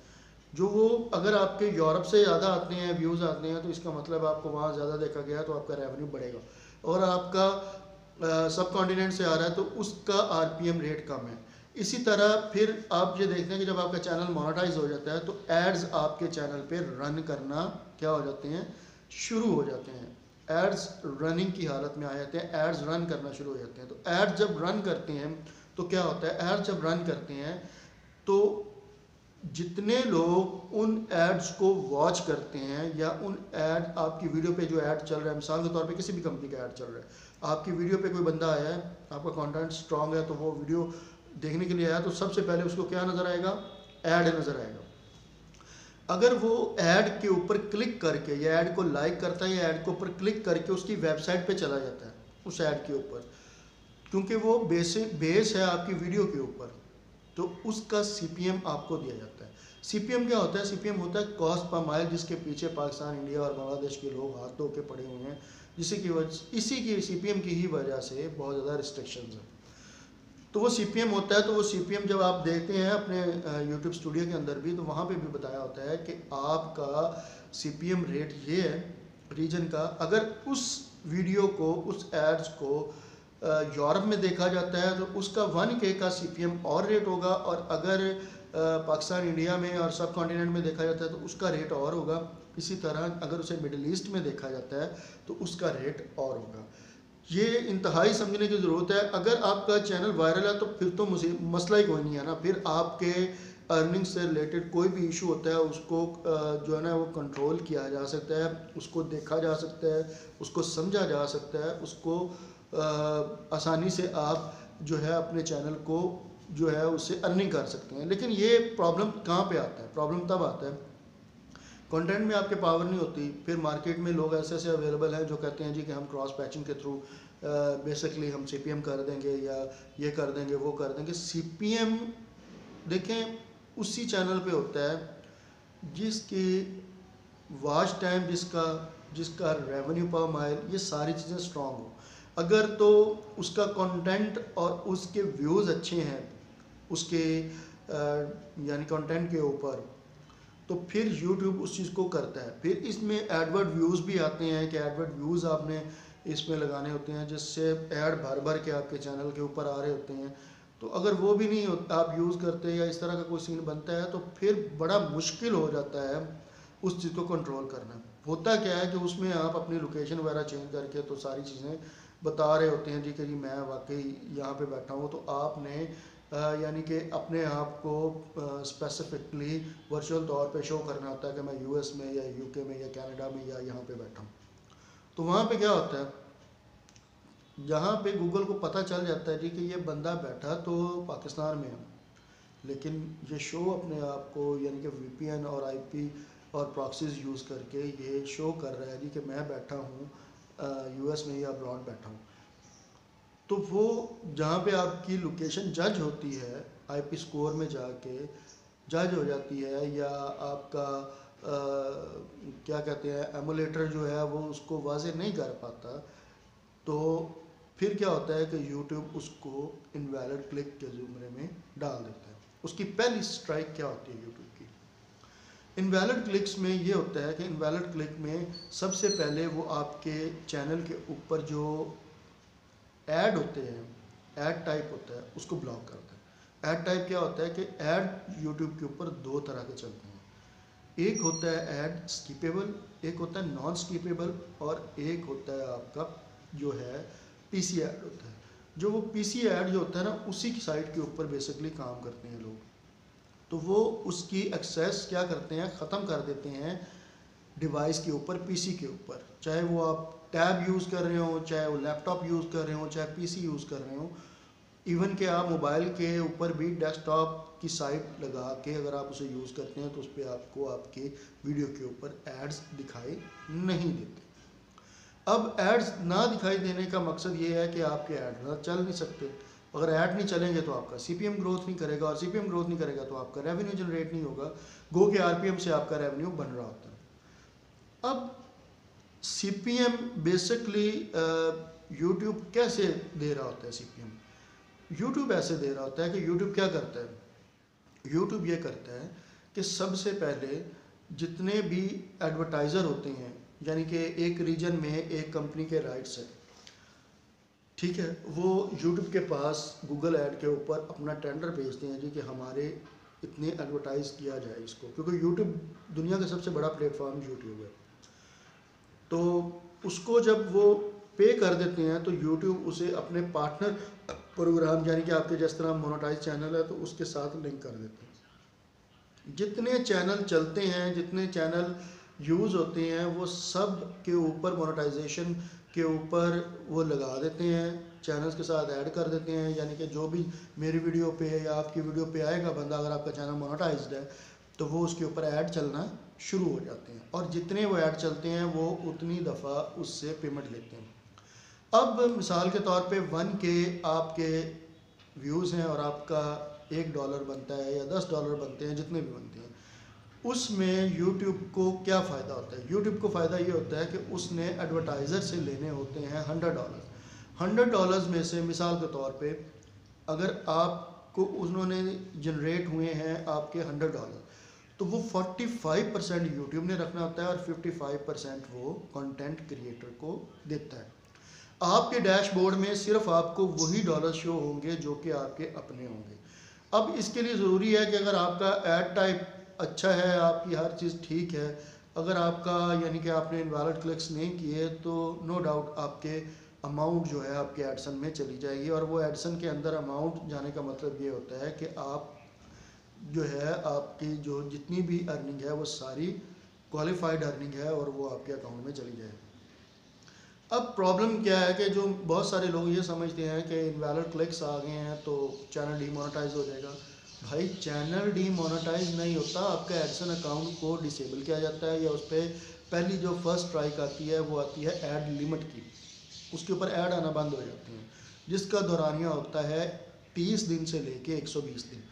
जो वो अगर आपके यूरोप से ज़्यादा आते हैं, व्यूज़ आते हैं, तो इसका मतलब आपको वहाँ ज़्यादा देखा गया है तो आपका रेवेन्यू बढ़ेगा, और आपका सब कॉन्टिनेंट से आ रहा है तो उसका आरपीएम रेट कम है। इसी तरह फिर आप ये देखते हैं कि जब आपका चैनल मोनेटाइज हो जाता है तो एड्स आपके चैनल पे रन करना क्या हो जाते हैं, शुरू हो जाते हैं। एड्स रनिंग की हालत में आ जाते हैं, एड्स रन करना शुरू हो जाते हैं। तो एड्स जब रन करते हैं तो क्या होता है, एड्स जब रन करते हैं तो जितने लोग उन एड्स को वॉच करते हैं या उन एड, आपकी वीडियो पे जो ऐड चल रहा है, मिसाल के तौर पे किसी भी कंपनी का ऐड चल रहा है, आपकी वीडियो पे कोई बंदा आया है, आपका कंटेंट स्ट्रांग है तो वो वीडियो देखने के लिए आया तो सबसे पहले उसको क्या नज़र आएगा, ऐड नज़र आएगा। अगर वो ऐड के ऊपर क्लिक करके या ऐड को लाइक करता है या ऐड के ऊपर क्लिक करके उसकी वेबसाइट पे चला जाता है उस ऐड के ऊपर, क्योंकि वो बेस है आपकी वीडियो के ऊपर, तो उसका सीपीएम आपको दिया जाता है। सीपीएम क्या होता है, सीपीएम होता है कॉस्ट पर माइल, जिसके पीछे पाकिस्तान, इंडिया और बांग्लादेश के लोग हाथ धो के पड़े हुए हैं इसी की CPM की ही वजह से बहुत ज़्यादा रिस्ट्रिक्शंस हैं। तो वो CPM होता है, तो वो CPM जब आप देखते हैं अपने YouTube स्टूडियो के अंदर भी, तो वहाँ पे भी बताया होता है कि आपका CPM रेट ये है रीजन का। अगर उस वीडियो को, उस एड्स को यूरोप में देखा जाता है तो उसका 1K का CPM और रेट होगा, और अगर पाकिस्तान, इंडिया में और सब कॉन्टिनेंट में देखा जाता है तो उसका रेट और होगा। इसी तरह अगर उसे मिडिल ईस्ट में देखा जाता है तो उसका रेट और होगा। ये इंतहाई समझने की ज़रूरत है। अगर आपका चैनल वायरल है तो फिर तो मुझे मसला ही कोई नहीं है ना, फिर आपके अर्निंग से रिलेटेड कोई भी इशू होता है उसको जो है ना वो कंट्रोल किया जा सकता है, उसको देखा जा सकता है, उसको समझा जा सकता है, उसको आसानी से आप जो है अपने चैनल को जो है उससे अर्निंग कर सकते हैं। लेकिन ये प्रॉब्लम कहाँ पे आता है? प्रॉब्लम तब आता है कंटेंट में आपके पावर नहीं होती। फिर मार्केट में लोग ऐसे ऐसे अवेलेबल हैं जो कहते हैं जी कि हम क्रॉस पैचिंग के थ्रू बेसिकली हम CPM कर देंगे या ये कर देंगे वो कर देंगे। CPM देखें उसी चैनल पे होता है जिसकी वॉच टाइम, जिसका रेवेन्यू पर माइल, ये सारी चीज़ें स्ट्रॉन्ग हो। अगर तो उसका कंटेंट और उसके व्यूज़ अच्छे हैं उसके यानी कंटेंट के ऊपर, तो फिर YouTube उस चीज़ को करता है। फिर इसमें एडवर्ड व्यूज़ भी आते हैं कि एडवर्ड व्यूज़ आपने इसमें लगाने होते हैं, जिससे ऐड भर भर के आपके चैनल के ऊपर आ रहे होते हैं। तो अगर वो भी नहीं आप यूज़ करते या इस तरह का कोई सीन बनता है तो फिर बड़ा मुश्किल हो जाता है उस चीज़ को कंट्रोल करना। होता क्या है कि उसमें आप अपनी लोकेशन वगैरह चेंज करके तो सारी चीज़ें बता रहे होते हैं जी कि जी मैं वाकई यहाँ पे बैठा हूँ, तो आपने यानी कि अपने आप को स्पेसिफिकली वर्चुअल तौर पे शो करना होता है कि मैं US में या UK में या कनाडा में या यहाँ पे बैठा हूँ। तो वहाँ पे क्या होता है, जहाँ पे गूगल को पता चल जाता है जी कि ये बंदा बैठा तो पाकिस्तान में है, लेकिन ये शो अपने आप को यानी कि VPN और IP और प्रॉक्सीज यूज़ करके ये शो कर रहा है जी कि मैं बैठा हूँ US में या अब्रॉड बैठा हूँ। तो वो जहाँ पे आपकी लोकेशन जज होती है IP स्कोर में जाके जज हो जाती है, या आपका क्या कहते हैं एमुलेटर जो है वो उसको वाज़ेह नहीं कर पाता, तो फिर क्या होता है कि YouTube उसको इनवैलिड क्लिक के ज़ुमरे में डाल देता है। उसकी पहली स्ट्राइक क्या होती है YouTube की? इनवैलिड क्लिक्स में ये होता है कि इनवैलिड क्लिक में सबसे पहले वो आपके चैनल के ऊपर जो ऐड होते हैं, ऐड टाइप होता है, उसको ब्लॉक करता है। ऐड टाइप क्या होता है कि ऐड YouTube के ऊपर दो तरह के चलते हैं। एक होता है ऐड स्किपेबल, एक होता है नॉन स्किपेबल, और एक होता है आपका जो है PC ऐड होता है। जो वो PC ऐड जो होता है ना, उसी की साइट के ऊपर बेसिकली काम करते हैं लोग। तो वो उसकी एक्सेस क्या करते हैं, ख़त्म कर देते हैं डिवाइस के ऊपर, PC के ऊपर। चाहे वो आप टैब यूज़ कर रहे हो, चाहे वो लैपटॉप यूज़ कर रहे हो, चाहे PC यूज़ कर रहे हो, इवन कि आप मोबाइल के ऊपर भी डेस्कटॉप की साइट लगा के अगर आप उसे यूज़ करते हैं तो उस पर आपको आपके वीडियो के ऊपर एड्स दिखाई नहीं देते। अब एड्स ना दिखाई देने का मकसद ये है कि आपके ऐड ना चल नहीं सकते। अगर ऐड नहीं चलेंगे तो आपका CPM ग्रोथ नहीं करेगा, और CPM ग्रोथ नहीं करेगा तो आपका रेवेन्यू जनरेट नहीं होगा। गो के RPM से आपका रेवेन्यू बन रहा होता है। अब CPM बेसिकली YouTube कैसे दे रहा होता है? CPM YouTube ऐसे दे रहा होता है कि YouTube क्या करता है, YouTube ये करता है कि सबसे पहले जितने भी एडवर्टाइज़र होते हैं, यानी कि एक रीजन में एक कंपनी के राइट्स है, ठीक है, वो YouTube के पास गूगल ऐड के ऊपर अपना टेंडर भेजते हैं जी कि हमारे इतने एडवर्टाइज़ किया जाए इसको, क्योंकि YouTube दुनिया का सबसे बड़ा प्लेटफॉर्म YouTube है। तो उसको जब वो पे कर देते हैं तो YouTube उसे अपने पार्टनर प्रोग्राम, यानी कि आपके जिस तरह मोनेटाइज चैनल है तो उसके साथ लिंक कर देते हैं। जितने चैनल चलते हैं, जितने चैनल यूज़ होते हैं, वो सब के ऊपर मोनेटाइजेशन के ऊपर वो लगा देते हैं, चैनल्स के साथ ऐड कर देते हैं। यानी कि जो भी मेरी वीडियो पे या आपकी वीडियो पे आएगा बंदा, अगर आपका चैनल मोनेटाइज्ड है तो वो उसके ऊपर ऐड चलना शुरू हो जाते हैं, और जितने वो ऐड चलते हैं वो उतनी दफ़ा उससे पेमेंट लेते हैं। अब मिसाल के तौर पे 1K आपके व्यूज़ हैं और आपका $1 बनता है या $10 बनते हैं, जितने भी बनते हैं, उसमें यूट्यूब को क्या फ़ायदा होता है? यूट्यूब को फ़ायदा ये होता है कि उसने एडवर्टाइज़र से लेने होते हैं $100। $100 में से मिसाल के तौर पे अगर आपको उन्होंने जनरेट हुए हैं आपके $100, तो वो 45% यूट्यूब ने रखना होता है और 55% वो कंटेंट क्रिएटर को देता है। आपके डैशबोर्ड में सिर्फ आपको वही डॉलर शो होंगे जो कि आपके अपने होंगे। अब इसके लिए ज़रूरी है कि अगर आपका ऐड टाइप अच्छा है, आपकी हर चीज़ ठीक है, अगर आपका यानी कि आपने इनवैलिड क्लिक्स नहीं किए, तो नो डाउट आपके अमाउंट जो है आपके एडसन में चली जाएगी। और वो एडसन के अंदर अमाउंट जाने का मतलब ये होता है कि आप जो है आपकी जो जितनी भी अर्निंग है वो सारी क्वालिफाइड अर्निंग है और वो आपके अकाउंट में चली जाएगी। अब प्रॉब्लम क्या है कि जो बहुत सारे लोग ये समझते हैं कि इनवैलिड क्लिक्स आ गए हैं तो चैनल डीमोनेटाइज हो जाएगा। भाई चैनल डीमोनेटाइज नहीं होता, आपका एडसन अकाउंट को डिसेबल किया जाता है या उस पर पहली जो फर्स्ट स्ट्राइक आती है वो आती है ऐड लिमिट की, उसके ऊपर ऐड आना बंद हो जाती हैं, जिसका दौरानिया होता है 30 दिन से लेके 120 दिन।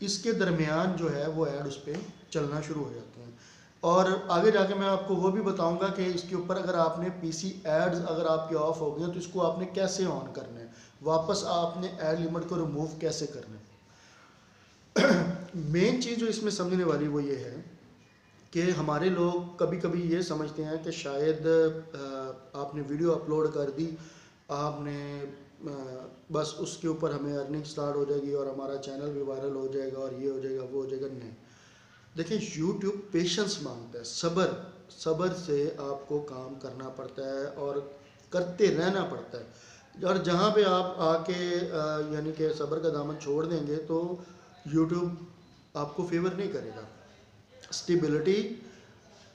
इसके दरमियान जो है वो ऐड उस पर चलना शुरू हो जाते हैं। और आगे जाके मैं आपको वो भी बताऊंगा कि इसके ऊपर अगर आपने पीसी एड्स अगर आपके ऑफ हो गए तो इसको आपने कैसे ऑन करना है, वापस आपने ऐड लिमिट को रिमूव कैसे करना है। मेन चीज़ जो इसमें समझने वाली वो ये है कि हमारे लोग कभी कभी ये समझते हैं कि शायद आपने वीडियो अपलोड कर दी, आपने बस उसके ऊपर हमें अर्निंग स्टार्ट हो जाएगी और हमारा चैनल भी वायरल हो जाएगा और ये हो जाएगा वो हो जाएगा। नहीं, देखिए यूट्यूब पेशेंस मांगता है, सब्र से आपको काम करना पड़ता है और करते रहना पड़ता है। और जहाँ पे आप आके यानी कि सब्र का दामन छोड़ देंगे तो यूट्यूब आपको फेवर नहीं करेगा। स्टेबिलिटी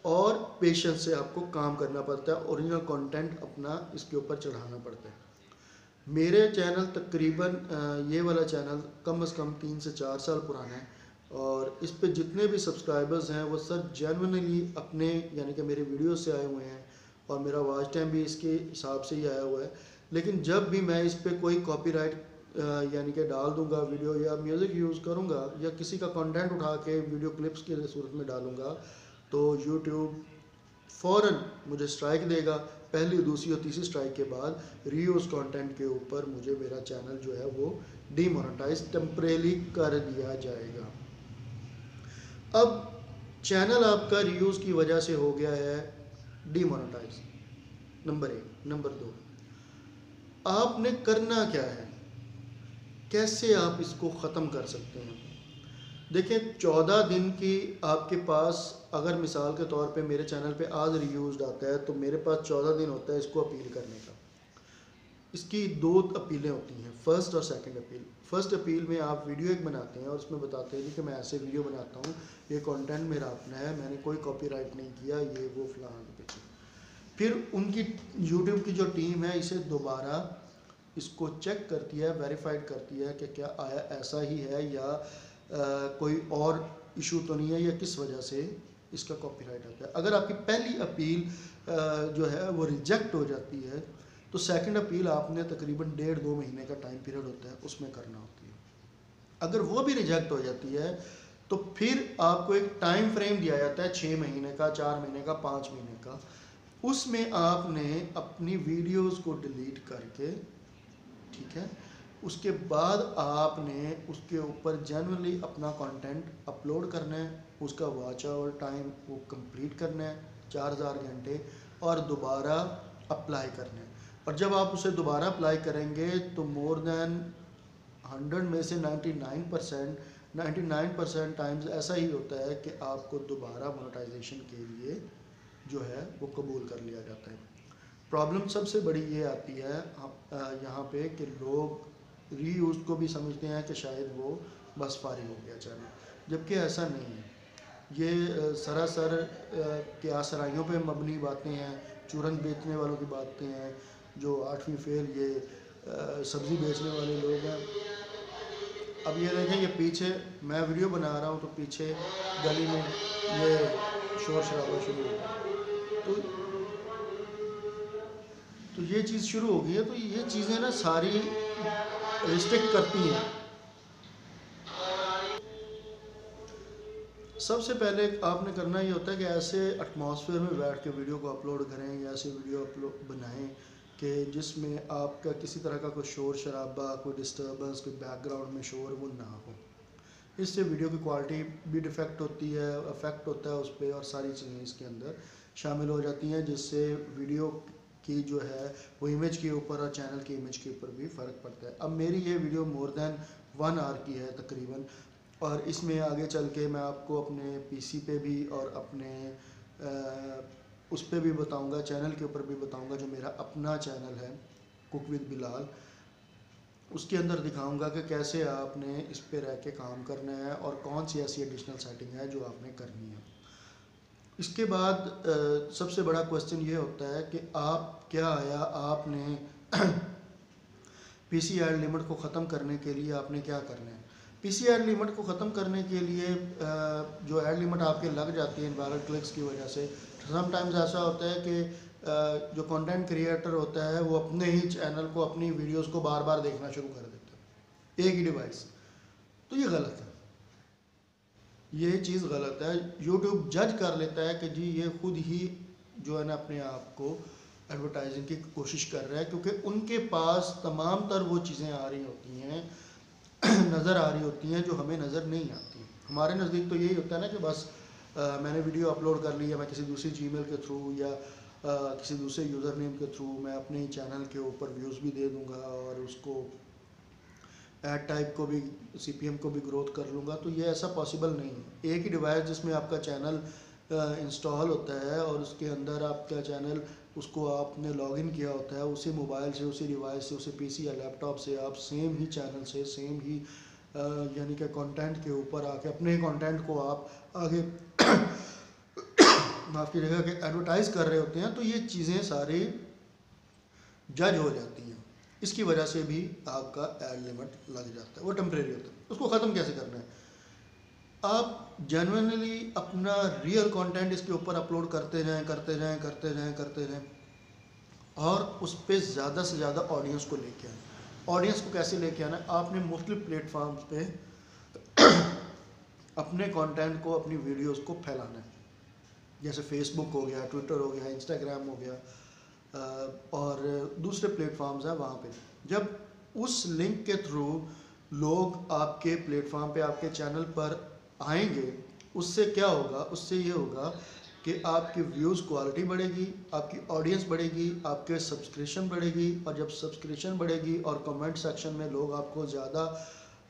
और पेशेंस से आपको काम करना पड़ता है, ओरिजिनल कंटेंट अपना इसके ऊपर चढ़ाना पड़ता है। मेरे चैनल तकरीबन ये वाला चैनल कम से कम 3 से 4 साल पुराना है और इस पे जितने भी सब्सक्राइबर्स हैं वो सब जेन्युइनली अपने यानी कि मेरे वीडियो से आए हुए हैं और मेरा वॉच टाइम भी इसके हिसाब से ही आया हुआ है। लेकिन जब भी मैं इस पे कोई कॉपीराइट यानी कि डाल दूंगा वीडियो या म्यूज़िक यूज़ करूंगा या किसी का कंटेंट उठा के वीडियो क्लिप्स की सूरत में डालूंगा तो यूट्यूब फ़ौरन मुझे स्ट्राइक देगा। पहली, दूसरी और तीसरी स्ट्राइक के बाद रीयूज़ कंटेंट के ऊपर मुझे मेरा चैनल जो है वो डीमोनेटाइज टेम्परेली कर दिया जाएगा। अब चैनल आपका रीयूज़ की वजह से हो गया है डीमोनेटाइज, नंबर 1। नंबर 2, आपने करना क्या है, कैसे आप इसको ख़त्म कर सकते हैं। देखिए 14 दिन की आपके पास, अगर मिसाल के तौर पे मेरे चैनल पे आज रीयूज़ आता है तो मेरे पास 14 दिन होता है इसको अपील करने का। इसकी 2 अपीलें होती हैं, फर्स्ट और सेकंड अपील। फर्स्ट अपील में आप वीडियो एक बनाते हैं और उसमें बताते हैं कि मैं ऐसे वीडियो बनाता हूँ, ये कंटेंट मेरा अपना है, मैंने कोई कॉपीराइट नहीं किया, ये वो फलाना के पीछे। फिर उनकी यूट्यूब की जो टीम है इसे दोबारा इसको चेक करती है, वेरीफाइड करती है कि क्या आया ऐसा ही है या कोई और इशू तो नहीं है या किस वजह से इसका कॉपीराइट आता है। अगर आपकी पहली अपील जो है वो रिजेक्ट हो जाती है तो सेकंड अपील आपने तकरीबन 1.5-2 महीने का टाइम पीरियड होता है उसमें करना होती है। अगर वो भी रिजेक्ट हो जाती है तो फिर आपको एक टाइम फ्रेम दिया जाता है 6 महीने का, 4 महीने का, 5 महीने का। उसमें आपने अपनी वीडियोस को डिलीट करके, ठीक है, उसके बाद आपने उसके ऊपर जेन्युइनली अपना कंटेंट अपलोड करना है, उसका वॉच आवर टाइम वो कंप्लीट करना है 4000 घंटे और दोबारा अप्लाई करना है। और जब आप उसे दोबारा अप्लाई करेंगे तो मोर देन 100 में से 99% टाइम्स ऐसा ही होता है कि आपको दोबारा मोनेटाइजेशन के लिए जो है वो कबूल कर लिया जाता है। प्रॉब्लम सबसे बड़ी ये आती है यहाँ पे कि लोग रीयूज़ को भी समझते हैं कि शायद वो बस फारिग हो गया चैनल, जबकि ऐसा नहीं है। ये सरासर क्यासराइयों पे मबनी बातें हैं, चूरन बेचने वालों की बातें हैं, जो 8वीं फेल ये सब्ज़ी बेचने वाले लोग हैं। अब ये देखें कि पीछे मैं वीडियो बना रहा हूँ तो पीछे गली में ये शोर शराबा शुरू हो गया, तो ये चीज़ शुरू हो गई है। तो ये चीज़ें ना सारी रिस्ट्रिक्ट करती हैं। सबसे पहले आपने करना ये होता है कि ऐसे एटमॉस्फेयर में बैठ के वीडियो को अपलोड करें या ऐसे वीडियो अपलोड बनाएं कि जिसमें आपका किसी तरह का कोई शोर शराबा, कोई डिस्टर्बेंस, कोई बैकग्राउंड में शोर वो ना हो। इससे वीडियो की क्वालिटी भी डिफेक्ट होती है, अफेक्ट होता है उस पर, और सारी चीज़ें इसके अंदर शामिल हो जाती हैं, जिससे वीडियो की जो है वो इमेज के ऊपर और चैनल की इमेज के ऊपर भी फ़र्क पड़ता है। अब मेरी ये वीडियो मोर देन 1 आवर की है तकरीबन, और इसमें आगे चल के मैं आपको अपने पीसी पे भी और अपने उस पे भी बताऊंगा, चैनल के ऊपर भी बताऊंगा, जो मेरा अपना चैनल है कुक विद बिलाल, उसके अंदर दिखाऊंगा कि कैसे आपने इस पे रह के काम करना है और कौन सी ऐसी एडिशनल सेटिंग है जो आपने करनी है। इसके बाद सबसे बड़ा क्वेश्चन ये होता है कि आप क्या आया आपने पीसी ऐड लिमिट को ख़त्म करने के लिए आपने क्या करना है। पीसी ऐड लिमिट को ख़त्म करने के लिए जो ऐड लिमिट आपके लग जाती है वायरल क्लिक्स की वजह से, समटाइम्स ऐसा होता है कि जो कंटेंट क्रिएटर होता है वो अपने ही चैनल को, अपनी वीडियोस को बार बार देखना शुरू कर देता है एक ही डिवाइस। तो ये गलत है, ये चीज़ गलत है। यूट्यूब जज कर लेता है कि जी ये खुद ही जो है ना अपने आप को एडवर्टाइजिंग की कोशिश कर रहा है, क्योंकि उनके पास तमाम तर वो चीज़ें आ रही होती हैं नज़र आ रही होती हैं जो हमें नज़र नहीं आती। हमारे नज़दीक तो यही होता है ना कि बस मैंने वीडियो अपलोड कर ली है, मैं किसी दूसरी जीमेल के थ्रू या किसी दूसरे यूज़र नेम के थ्रू मैं अपने ही चैनल के ऊपर व्यूज़ भी दे दूंगा और उसको ऐड टाइप को भी, सीपीएम को भी ग्रोथ कर लूँगा। तो ये ऐसा पॉसिबल नहीं है। एक ही डिवाइस जिसमें आपका चैनल इंस्टॉल होता है और उसके अंदर आपका चैनल, उसको आपने लॉगिन किया होता है, उसी मोबाइल से, उसी डिवाइस से, उसी पीसी या लैपटॉप से आप सेम ही चैनल से, सेम ही यानी कि कंटेंट के ऊपर आके अपने कंटेंट को आप आगे माफ़ कीजिएगा कि एडवर्टाइज़ कर रहे होते हैं। तो ये चीज़ें सारी जज हो जाती हैं, इसकी वजह से भी आपका ऐड लिमिट लग जाता है, वो टेम्परेरी होता है। उसको ख़त्म कैसे करना है, आप जेन्युइनली अपना रियल कंटेंट इसके ऊपर अपलोड करते जाएं, करते जाएं, करते जाएं, करते जाएं, और उस पर ज़्यादा से ज़्यादा ऑडियंस को लेके आए। ऑडियंस को कैसे लेके आना है, आपने मुख्तलिफ प्लेटफॉर्म्स पे अपने कंटेंट को, अपनी वीडियोस को फैलाना है। जैसे फेसबुक हो गया, ट्विटर हो गया, इंस्टाग्राम हो गया, और दूसरे प्लेटफॉर्म्स हैं वहाँ पे। जब उस लिंक के थ्रू लोग आपके प्लेटफॉर्म पे, आपके चैनल पर आएंगे, उससे क्या होगा, उससे ये होगा कि आपकी व्यूज़ क्वालिटी बढ़ेगी, आपकी ऑडियंस बढ़ेगी, आपके सब्सक्रिप्शन बढ़ेगी, और जब सब्सक्रिप्शन बढ़ेगी और कमेंट सेक्शन में लोग आपको ज़्यादा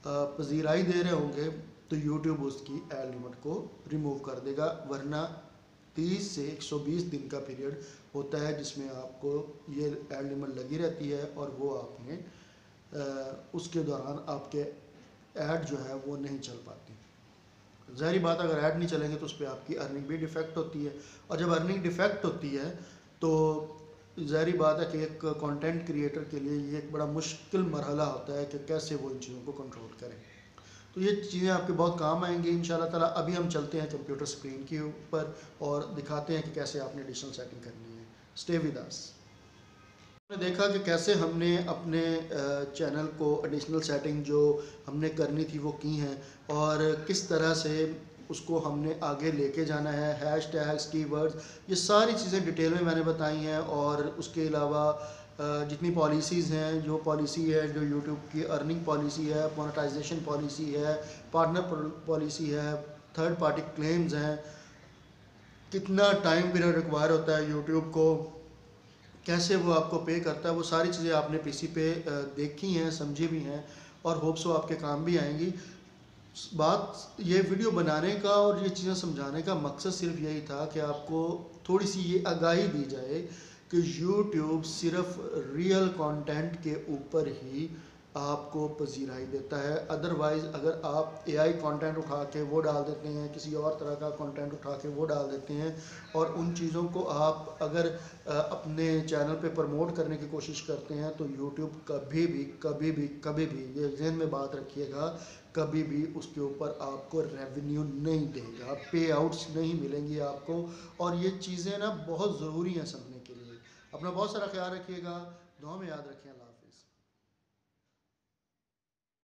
पजीराई दे रहे होंगे, तो यूट्यूब उसकी ऐड लिमिट को रिमूव कर देगा। वरना 30 से 120 दिन का पीरियड होता है जिसमें आपको ये ऐड लिमिट लगी रहती है, और वो आपने उसके दौरान आपके ऐड जो है वो नहीं चल पाती। ज़ाहिर बात, अगर ऐड नहीं चलेंगे तो उस पर आपकी अर्निंग भी डिफेक्ट होती है, और जब अर्निंग डिफेक्ट होती है तो ज़ाहिर बात है कि एक कंटेंट क्रिएटर के लिए ये एक बड़ा मुश्किल मरहला होता है कि कैसे वो इन चीज़ों को कंट्रोल करें। तो ये चीज़ें आपके बहुत काम आएंगी इंशाल्लाह ताला। अभी हम चलते हैं कंप्यूटर स्क्रीन के ऊपर और दिखाते हैं कि कैसे आपने एडिशनल सेटिंग करनी है। Stay with us. हमने देखा कि कैसे हमने अपने चैनल को एडिशनल सेटिंग जो हमने करनी थी वो की हैं, और किस तरह से उसको हमने आगे लेके जाना है। हैश टैग्स, कीवर्ड्स, ये सारी चीज़ें डिटेल में मैंने बताई हैं। और उसके अलावा जितनी पॉलिसीज़ हैं, जो पॉलिसी है, जो यूट्यूब की अर्निंग पॉलिसी है, मोनेटाइजेशन पॉलिसी है, पार्टनर पॉलिसी है, थर्ड पार्टी क्लेम्स हैं, कितना टाइम पीरियड रिक्वायर होता है यूट्यूब को, कैसे वो आपको पे करता है, वो सारी चीज़ें आपने पीसी पे देखी हैं, समझी भी हैं, और होप्स वो आपके काम भी आएंगी। बात ये वीडियो बनाने का और ये चीज़ें समझाने का मकसद सिर्फ यही था कि आपको थोड़ी सी ये आगाही दी जाए कि YouTube सिर्फ रियल कंटेंट के ऊपर ही आपको पजीराई देता है। अदरवाइज़ अगर आप AI कंटेंट उठा के वो डाल देते हैं, किसी और तरह का कंटेंट उठा के वो डाल देते हैं, और उन चीज़ों को आप अगर अपने चैनल पे प्रमोट करने की कोशिश करते हैं, तो YouTube कभी भी कभी भी कभी भी, ये ज़हन में बात रखिएगा, कभी भी उसके ऊपर आपको रेवेन्यू नहीं देगा, पे आउट्स नहीं मिलेंगी आपको। और ये चीज़ें ना बहुत ज़रूरी हैं समझने के लिए। अपना बहुत सारा ख्याल रखिएगा, दुआ में याद रखें। अल्लाह।